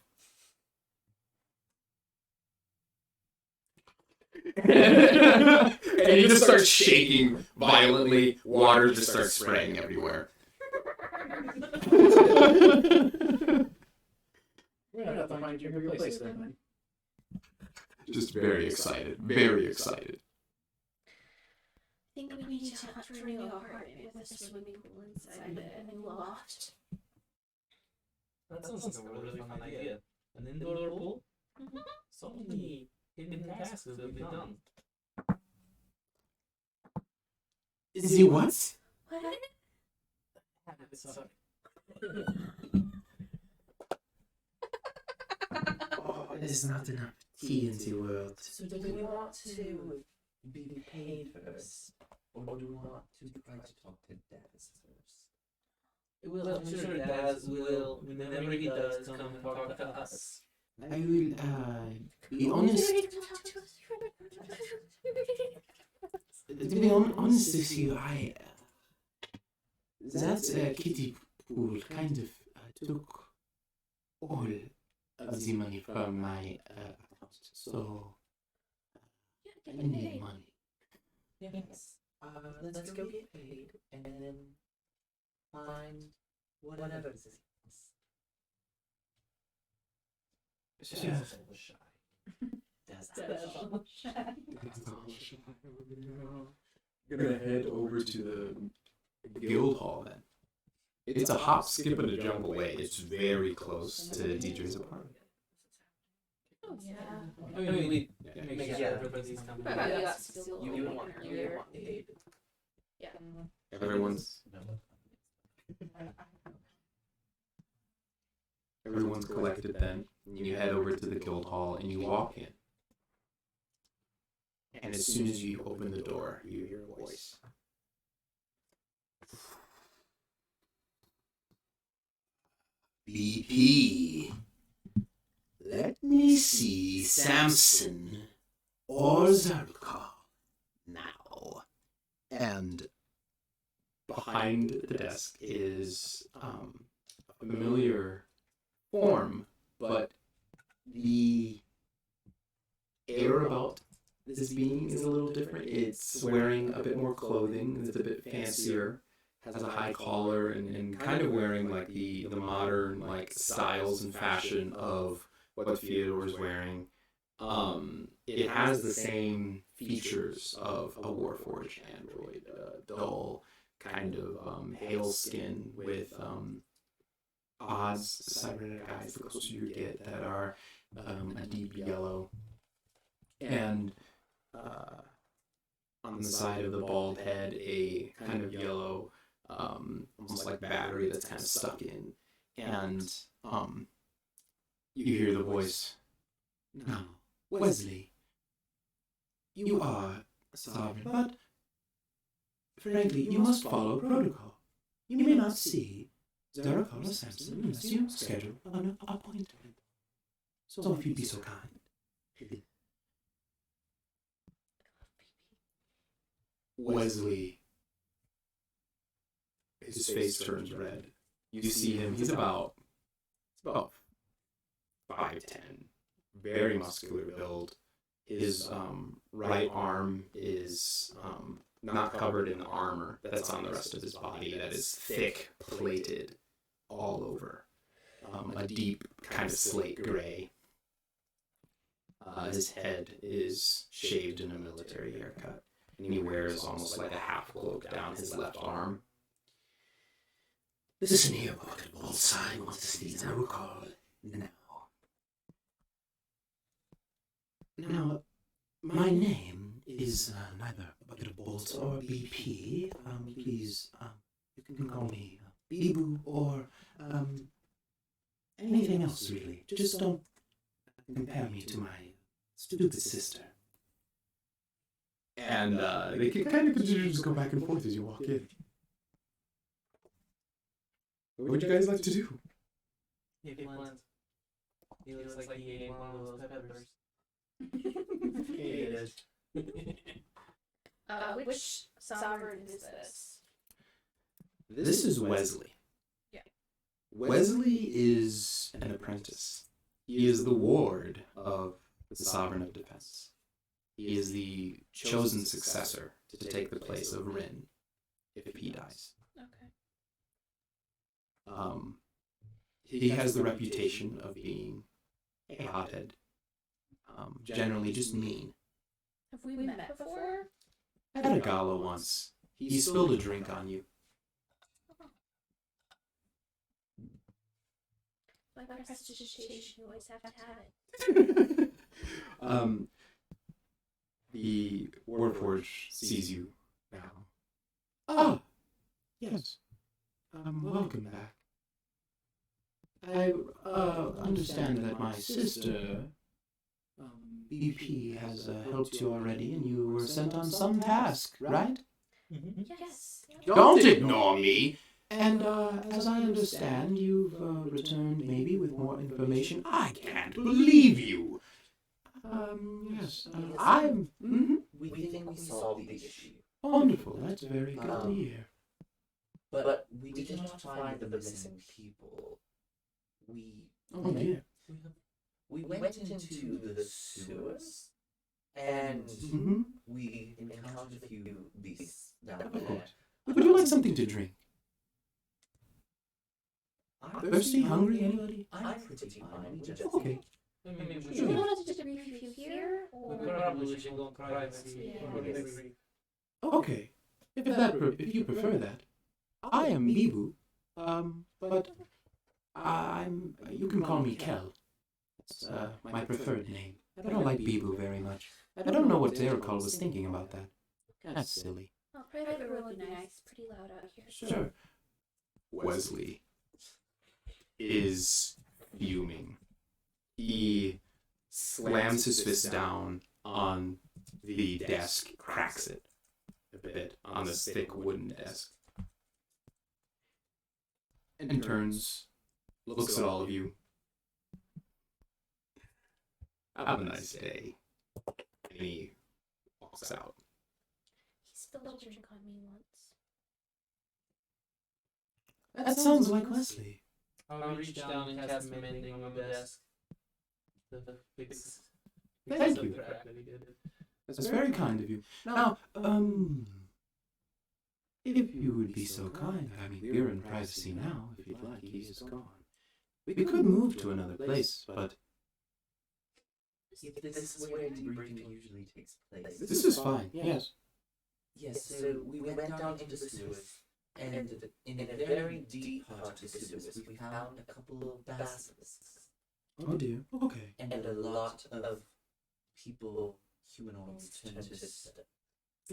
And he just starts shaking violently. Water just starts spraying everywhere. We're gonna have to find your replacement. Just very excited. Very excited. I think we need to hunt for a new apartment with a swimming pool inside it and a new loft. That sounds like a really fun idea. An indoor pool? So many hidden tasks will be done. Is he what? What? Sorry. Oh, there's not enough tea in the world. So do we want to be paid first? Or do we want to try to talk to Daz first? Well, I'm sure Daz will, whenever he does, come and talk to us. I will, be honest. To be honest with you, that kiddie pool kind of took all of the money from my account, so I need money. Yes. Let's go get paid and then find whatever this is. Yeah. Daz was shy. That's almost shy. I'm gonna head over to guild hall then. It's a hop, skip, and a jump away. It's very close to DJ's apartment. Oh yeah. I mean, we Yeah. make Yeah. sure everybody's coming. But you got still You going want earlier. aid. Yeah. Everyone's collected then. And you head over to the guild hall and you walk in. And as soon as you open the door, you hear a voice. BP. Let me see Samson or Zarukal now. And behind the desk is a familiar form, but the air about this being is a little different. It's wearing a bit more clothing, it's a bit fancier, has a high collar, and kind of wearing like the modern like styles and fashion of what Theodore's wearing. It has the same features of a Warforged android, dull, kind of pale skin with odds cybernetic eyes the closer you get that are a deep yellow, and on the side of the bald head a kind of yellow, almost like battery that's kind of stuck in, and you hear the voice. Now, Wesley, you are sovereign, but frankly, you must follow protocol. You may not see Zarukal or Samson unless you schedule an appointment. So if you'd be so kind. Wesley, his face turns red. You see him, he's about 5'10", very muscular build. His right arm is not covered in the armor that's on the rest of his body, that is thick, plated all over. A deep kind of slate gray. His head is shaved in a military haircut, and he wears almost like a half cloak down his left arm. Listen here, Bucket Bullseye wants to see Zarukal now. Now, my name is neither Bucket Bolt or BP. Please, you can call me Beeboo or anything else, really. Just don't compare me to my stupid sister. And they can kind of continue to just go back and forth as you walk in. What would you guys like to do? He plans. He looks like he ate one of those peppers. It is. Which sovereign is this? This is Wesley. Yeah. Wesley is an apprentice. He is the ward of the Sovereign of Defense. He is the chosen successor to take the place of Rin if he dies. Okay. He has the reputation of being a hothead. Generally just mean. Have we met before? At a gala once, he spilled a drink on you. Like prestidigitation, you always have to have it. The Warforge sees you now. Ah, yes. Welcome back. I understand that my sister, BP, has helped you already, and you were sent on some task, right? Yes. Don't ignore me! And as I understand, you've returned maybe with more information. I can't believe you! Yes, I'm... We think we solved the issue. Wonderful, that's very good to hear. But we did not find the missing people. Oh dear. We went into the sewers, and we encountered a few beasts down Of there. course. Would you like something to drink? Thirsty? Hungry? Anybody? I'm pretty fine. Just Okay. I mean, Do you want us to debrief you here? we Or... probably should go in privacy. Yeah. Or maybe- Okay. If you prefer that. I am Bibu, but you can call me Kel. It's my preferred name. I don't like Bibu very much. I don't know what Derekal was thinking about that. That's silly. Oh, private room would be nice. Pretty loud out here. Sure. Wesley is fuming. He slams his fist down on the desk, cracks it a bit on this thick wooden desk, and turns, looks at all of you. Have a nice day. And he walks out. He spilled a drink on me once. That sounds like Wesley. I'll reach down and cast mending on the desk. The fix. Thank the you. crack that he did. That's very kind of you. Now, if you would be so kind, I mean, we're in privacy now, if you'd like, he's gone. We could move to another place, but If this is where debriefing usually takes place. this is fine, yes. Yes, so we went down into the sewers, and in a very deep part of the sewers, we found a couple of basilisks. Oh dear, okay. And a lot of people, humanoids, turned to stone.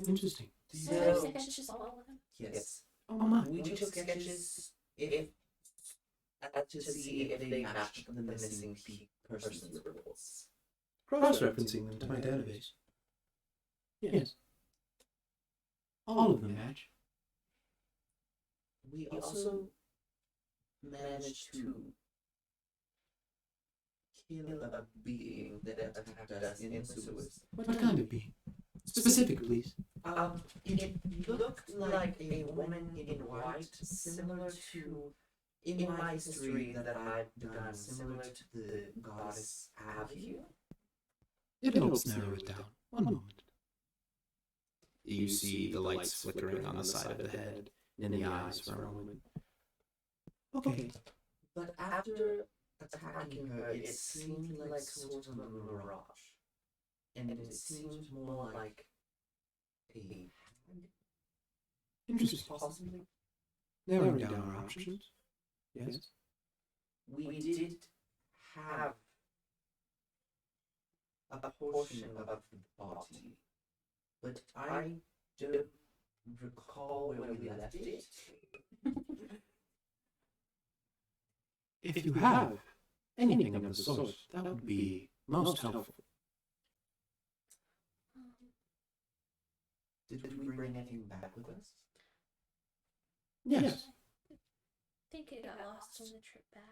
Interesting. So there's sketches all of them. Yes. Oh my. We took sketches to see if they matched the missing person's reports. Cross-referencing them to my database. Yes. All of them match. We also managed to kill a being that attacked us in the sewers. What kind of being? Specific, please. It looked like a woman in white, similar to, in my history that I've done, similar to the goddess Abigail. It helps narrow it down. One moment. You see the lights flickering on the side of the head, in the eyes for a moment. Okay. But after attacking her, it seemed like sort of a mirage. And it seemed more like a hag, Interesting. possibly. Narrowing down our options. Yes. We did have a portion of the body, but I don't recall where we left it. If you have anything of the sort, that would be most helpful. Did we bring anything back with us? Yes. I think it got lost on the trip back.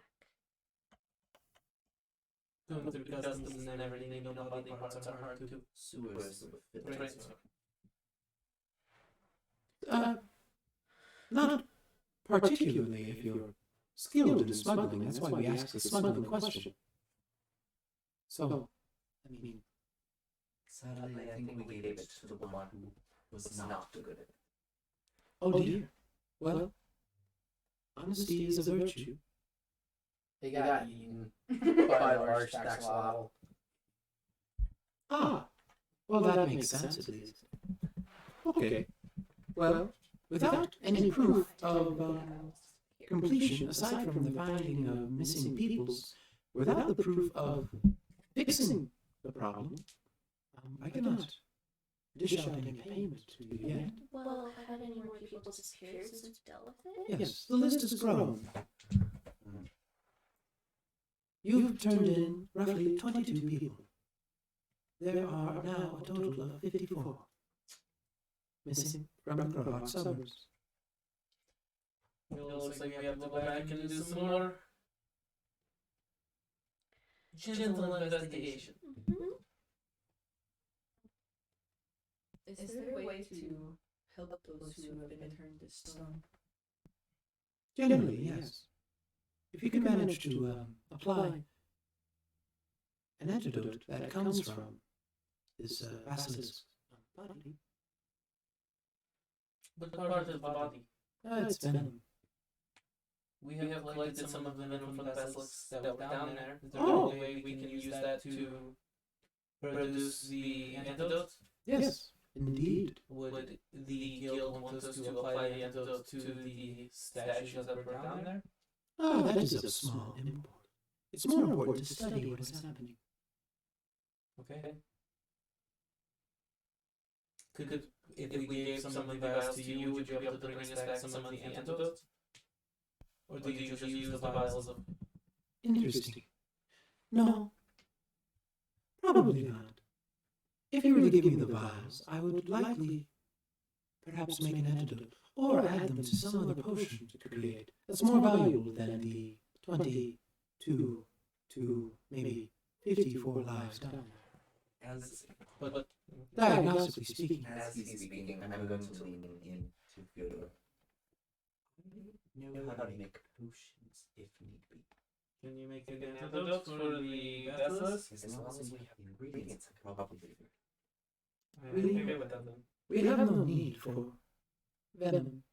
Going through customs and everything, no body parts are hard to. Sewers with Right. Not particularly if you're skilled in smuggling. That's why we ask the smuggling question. So, I mean, sadly, I think we gave it to the one who was not good at it. oh dear. Well, honesty is a virtue. They got eaten by a large axolotl. Ah, well, that makes sense at least. Okay. Well, without any proof of completion, aside from the finding of missing peoples, without the proof of fixing the problem, I cannot dish out any payment to you yet. Well, have any more people disappeared since we've dealt with it? Yes, the list has grown. You've turned in roughly 22 people. There are now a total of 54 missing from the Crowhawk suburbs. Well, it looks like we have to go back and do some more gentle investigation. Mm-hmm. Is there a way to help those who have been turned to stone? Generally, yes. If you can manage to apply an antidote that comes from this basilisk body, What part of the body? it's venom. We have collected some of the venom from the basilisks that was down there. Is there Oh. any way we can use that to produce the antidote? Yes, Indeed. Would the guild want us to apply the antidote to the statues that were down there? Ah, that is of small import. It's more important to study what is happening. Okay. Could if we gave some of the vials to you, would you be able to bring us back some of the antidotes? Or do you just use the vials of... Interesting. No. Probably not. If you were to give me the vials, I would likely perhaps make an antidote, or add them to some other potion to create that's more valuable than the 22 to maybe 54 lives down there. But Diagnostically speaking, As he's speaking, I'm going to lean in to Fyodor. Know how to make potions if need be. can you make an antidote for the basilisk? As long as we have the ingredients, I can probably do it. I'm okay with that then. we have no need for venom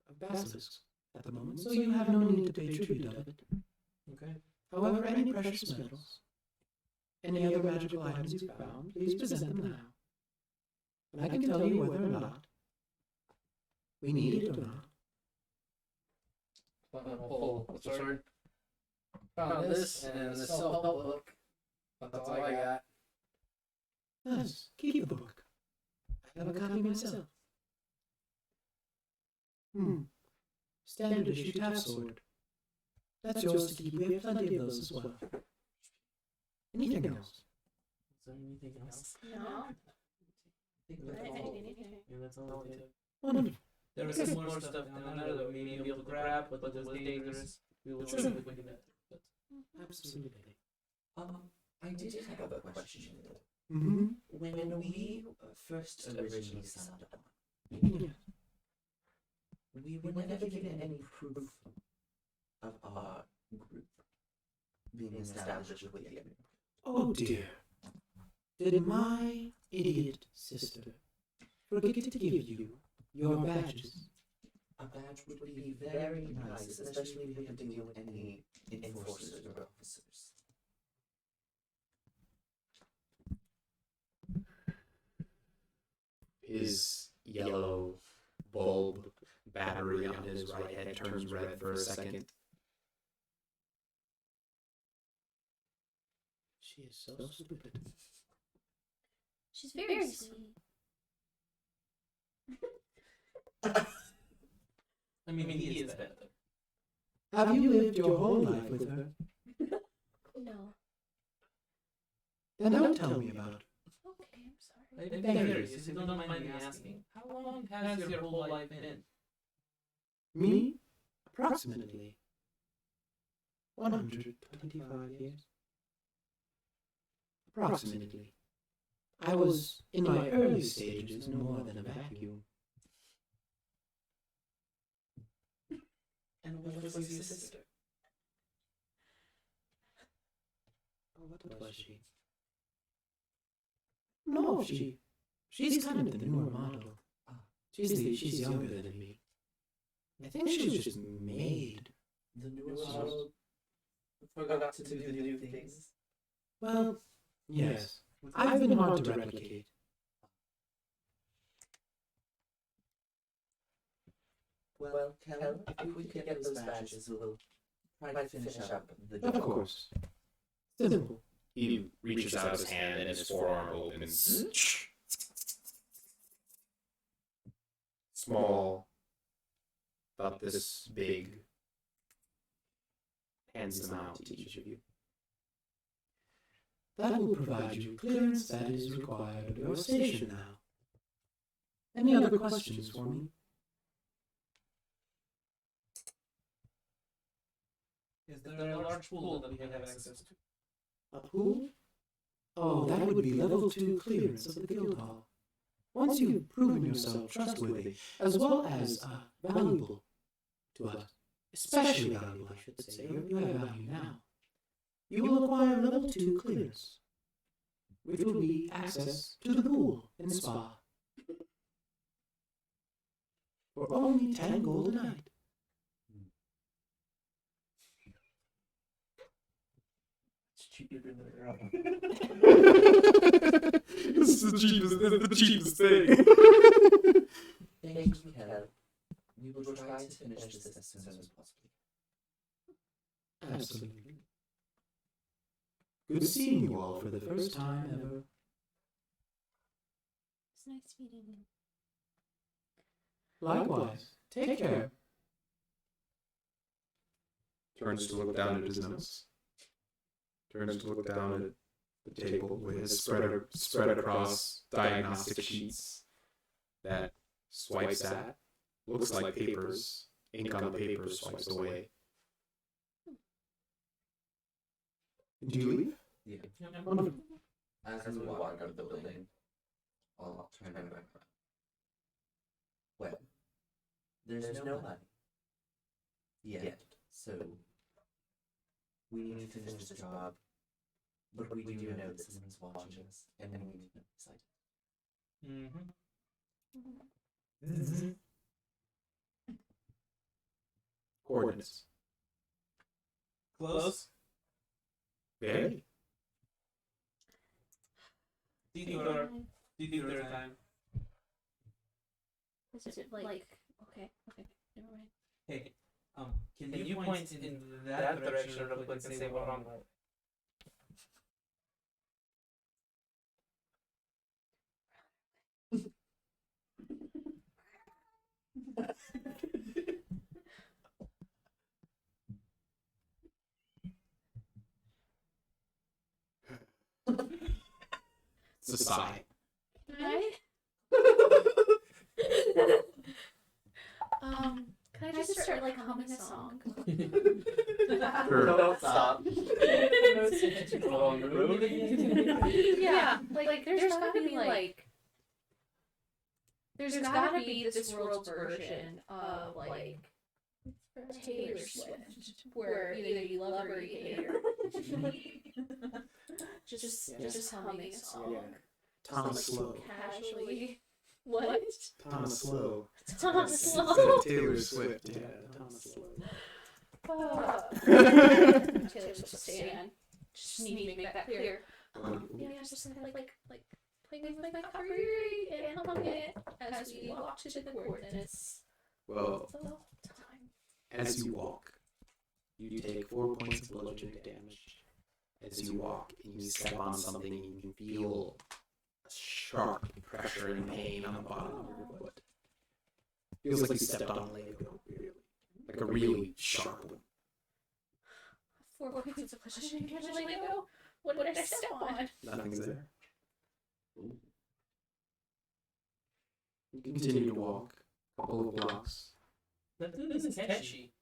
of basilisks at the moment, so you have no need to pay tribute of it. Okay. However, any precious metals, any other magical items you found, please present them now. And I can tell you whether or not we need it or not. Pull the sword. Found this and this self-help book. That's all I got. Nice. Keep the book. I have a copy myself. Standard issue tap sword. That's yours to keep. We have plenty of those as well. Anything else? Is there anything else? No. I think that's all. Anything. Yeah, that's all we did. Wonderful. There was some more stuff down there that we may be able to grab, but it was dangerous. We will try to look into that. But Absolutely. I did have a question. Mm-hmm. When we first originally signed on, Yeah. we were never given any proof of our group being established with you. Oh dear. Did my idiot sister forget to give you your badges? A badge would be very nice, especially if we have to deal with any enforcers or officers. His yellow bulb battery on his right head turns red for a second. She is so stupid. She's very sweet. I mean, he is that. Have you lived your whole life with her? No. Then don't tell me about it. Okay, I'm sorry. I'm curious, if you don't mind me asking, how long has your whole life been? Me? Approximately 125 years. Approximately. I was, in my early stages, no more than a vacuum. And what was your sister? Oh, what was she? No, she's kind of the newer model. She's younger than me. I think she was just made. The newest model forgot to do the new things. Well, yes. I've been hard to replicate. Well, Kel, if we could get those badges, we'll try to finish up the Of job. course. Simple. He reaches out his hand and his forearm opens. Small, about this big, hands them out to each of you. That will provide you clearance that is required of your station now. Any other questions for me? Is there a large pool that we have access to? A pool? Oh, that would be level 2 clearance of the guild hall. Once you've proven yourself trustworthy, as well as valuable to us, especially valuable, I should say, you have value now, you will acquire level 2 clearance, which will be access to the pool and spa. For only 10 gold a night. It's cheaper than the This is the cheapest thing. Thank you, Kev. We will try to finish this as soon as possible. Absolutely. Good seeing you all for the first time ever. It's nice meeting you. Likewise. Take care. Turns to look down at his notes. Turns to look down at the table with his spread across diagnostic sheets that swipes at. Looks like papers. Ink on the paper swipes away. Do you leave? Yeah. Wonderful. As we walk out of the building, I'll turn my back around. Well, there's no money yet, so we need to finish this job. But we do know that someone's watching us, and we need to decide. Coordinates. Close. Very. Detour time. Is it like okay, never mind. Hey, can you point in that direction real quick and say what I'm like? It's a sigh. Right? Can I just start like humming a song? Sure. Don't stop. Yeah, like there's gotta be like there's gotta be this world's version of like Taylor Swift, where either you love her or you hate her. just humming a song. Thomas Slow. Casually. What? Thomas Slow. Thomas Instead Slow. of Taylor Swift, yeah, Thomas Slow. Taylor Swift stan. Just need to make that clear. Yeah, just like playing with my copyright and humming it as we walk to the coordinates Well, the whole time. as you walk, you take 4 points of bludgeoning damage. As you walk and you step on something, you can feel a sharp pressure and pain on the bottom of your foot. Feels like you stepped on a Lego, really. Like a really sharp one. 4 points of bludgeoning damage, Lego. What did I step on? Nothing's there. You continue to walk a couple of blocks. That dude isn't catchy.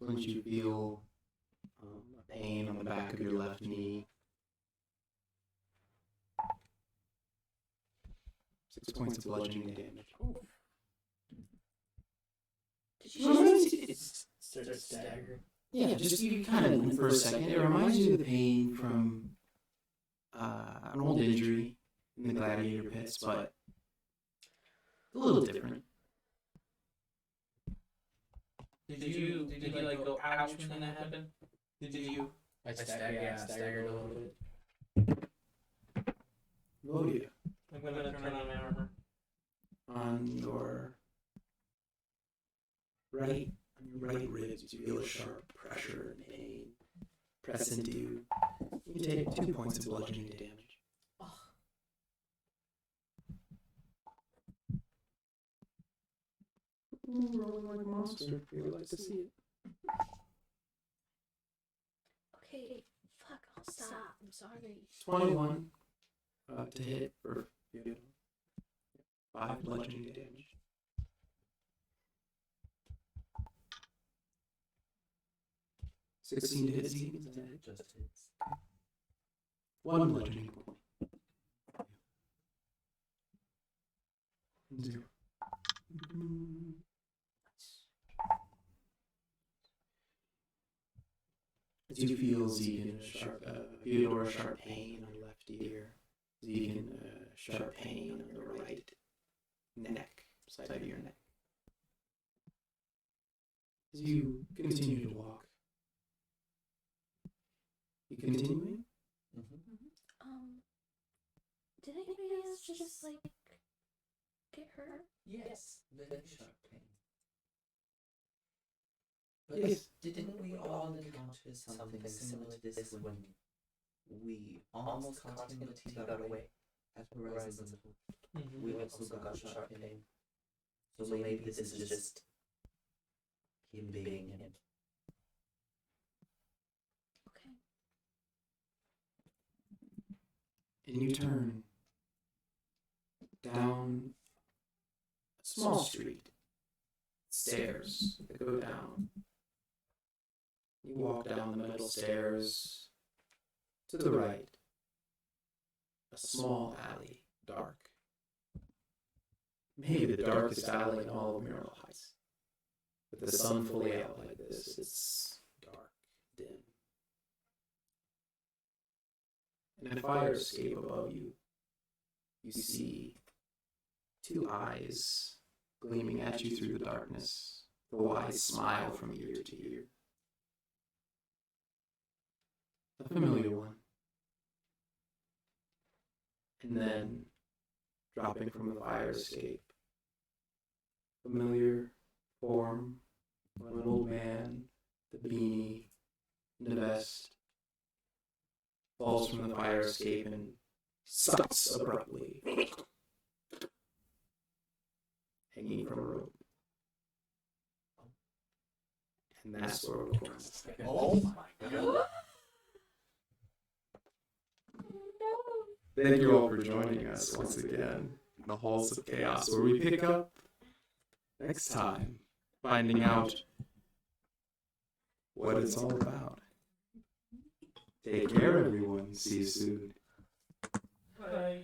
Once you feel a pain on the back of your left knee. 6 points of bludgeoning damage. Did you Start to stagger. Yeah, just you kind of for a second. It reminds you of the pain from an old injury in the gladiator pits, but a little different. Did you like go ouch when that happened? Did you? I staggered a little bit. Vodia, I'm gonna turn on my armor. on your right ribs, you feel a sharp pressure and pain press into you. You take 2 points of bludgeoning damage. Rolling like a monster. You like to see it. Okay, fuck, I'll stop. I'm sorry. 21 to hit for 5 bludgeoning damage. $16 to hit, Zegan. Is that it? Just hits. 1 bludgeoning point. 0. As you feel Zegan, Theodore, a sharp pain on your left ear. Zegan, sharp pain on your right neck, side of your neck. As you continue to walk. You continuing? Did anybody else just like get hurt? Yes, very sharp pain. But Yes. didn't we all encounter something similar to this when we almost caught him but he got away at Horizon's Little? We also got sharp pain. So maybe this is just him being him. Okay. And you turn down a small street, stairs that go down. You walk down the middle stairs to the right, a small alley, dark. Maybe the darkest alley in all of Myrtle Heights. With the sun fully out like this, it's dark, dim. And a fire escape above you. You see two eyes gleaming at you through the darkness. The wise smile from ear to ear. A familiar one. And then, dropping from the fire escape, familiar form of an old man, the beanie, and the vest, falls from the fire escape and stops abruptly, hanging from a rope. And that's where we're going. Oh my god. Thank you all for joining us once again in the Halls of Chaos, where we pick up next time, finding out what it's all about. Take care, everyone. See you soon. Bye.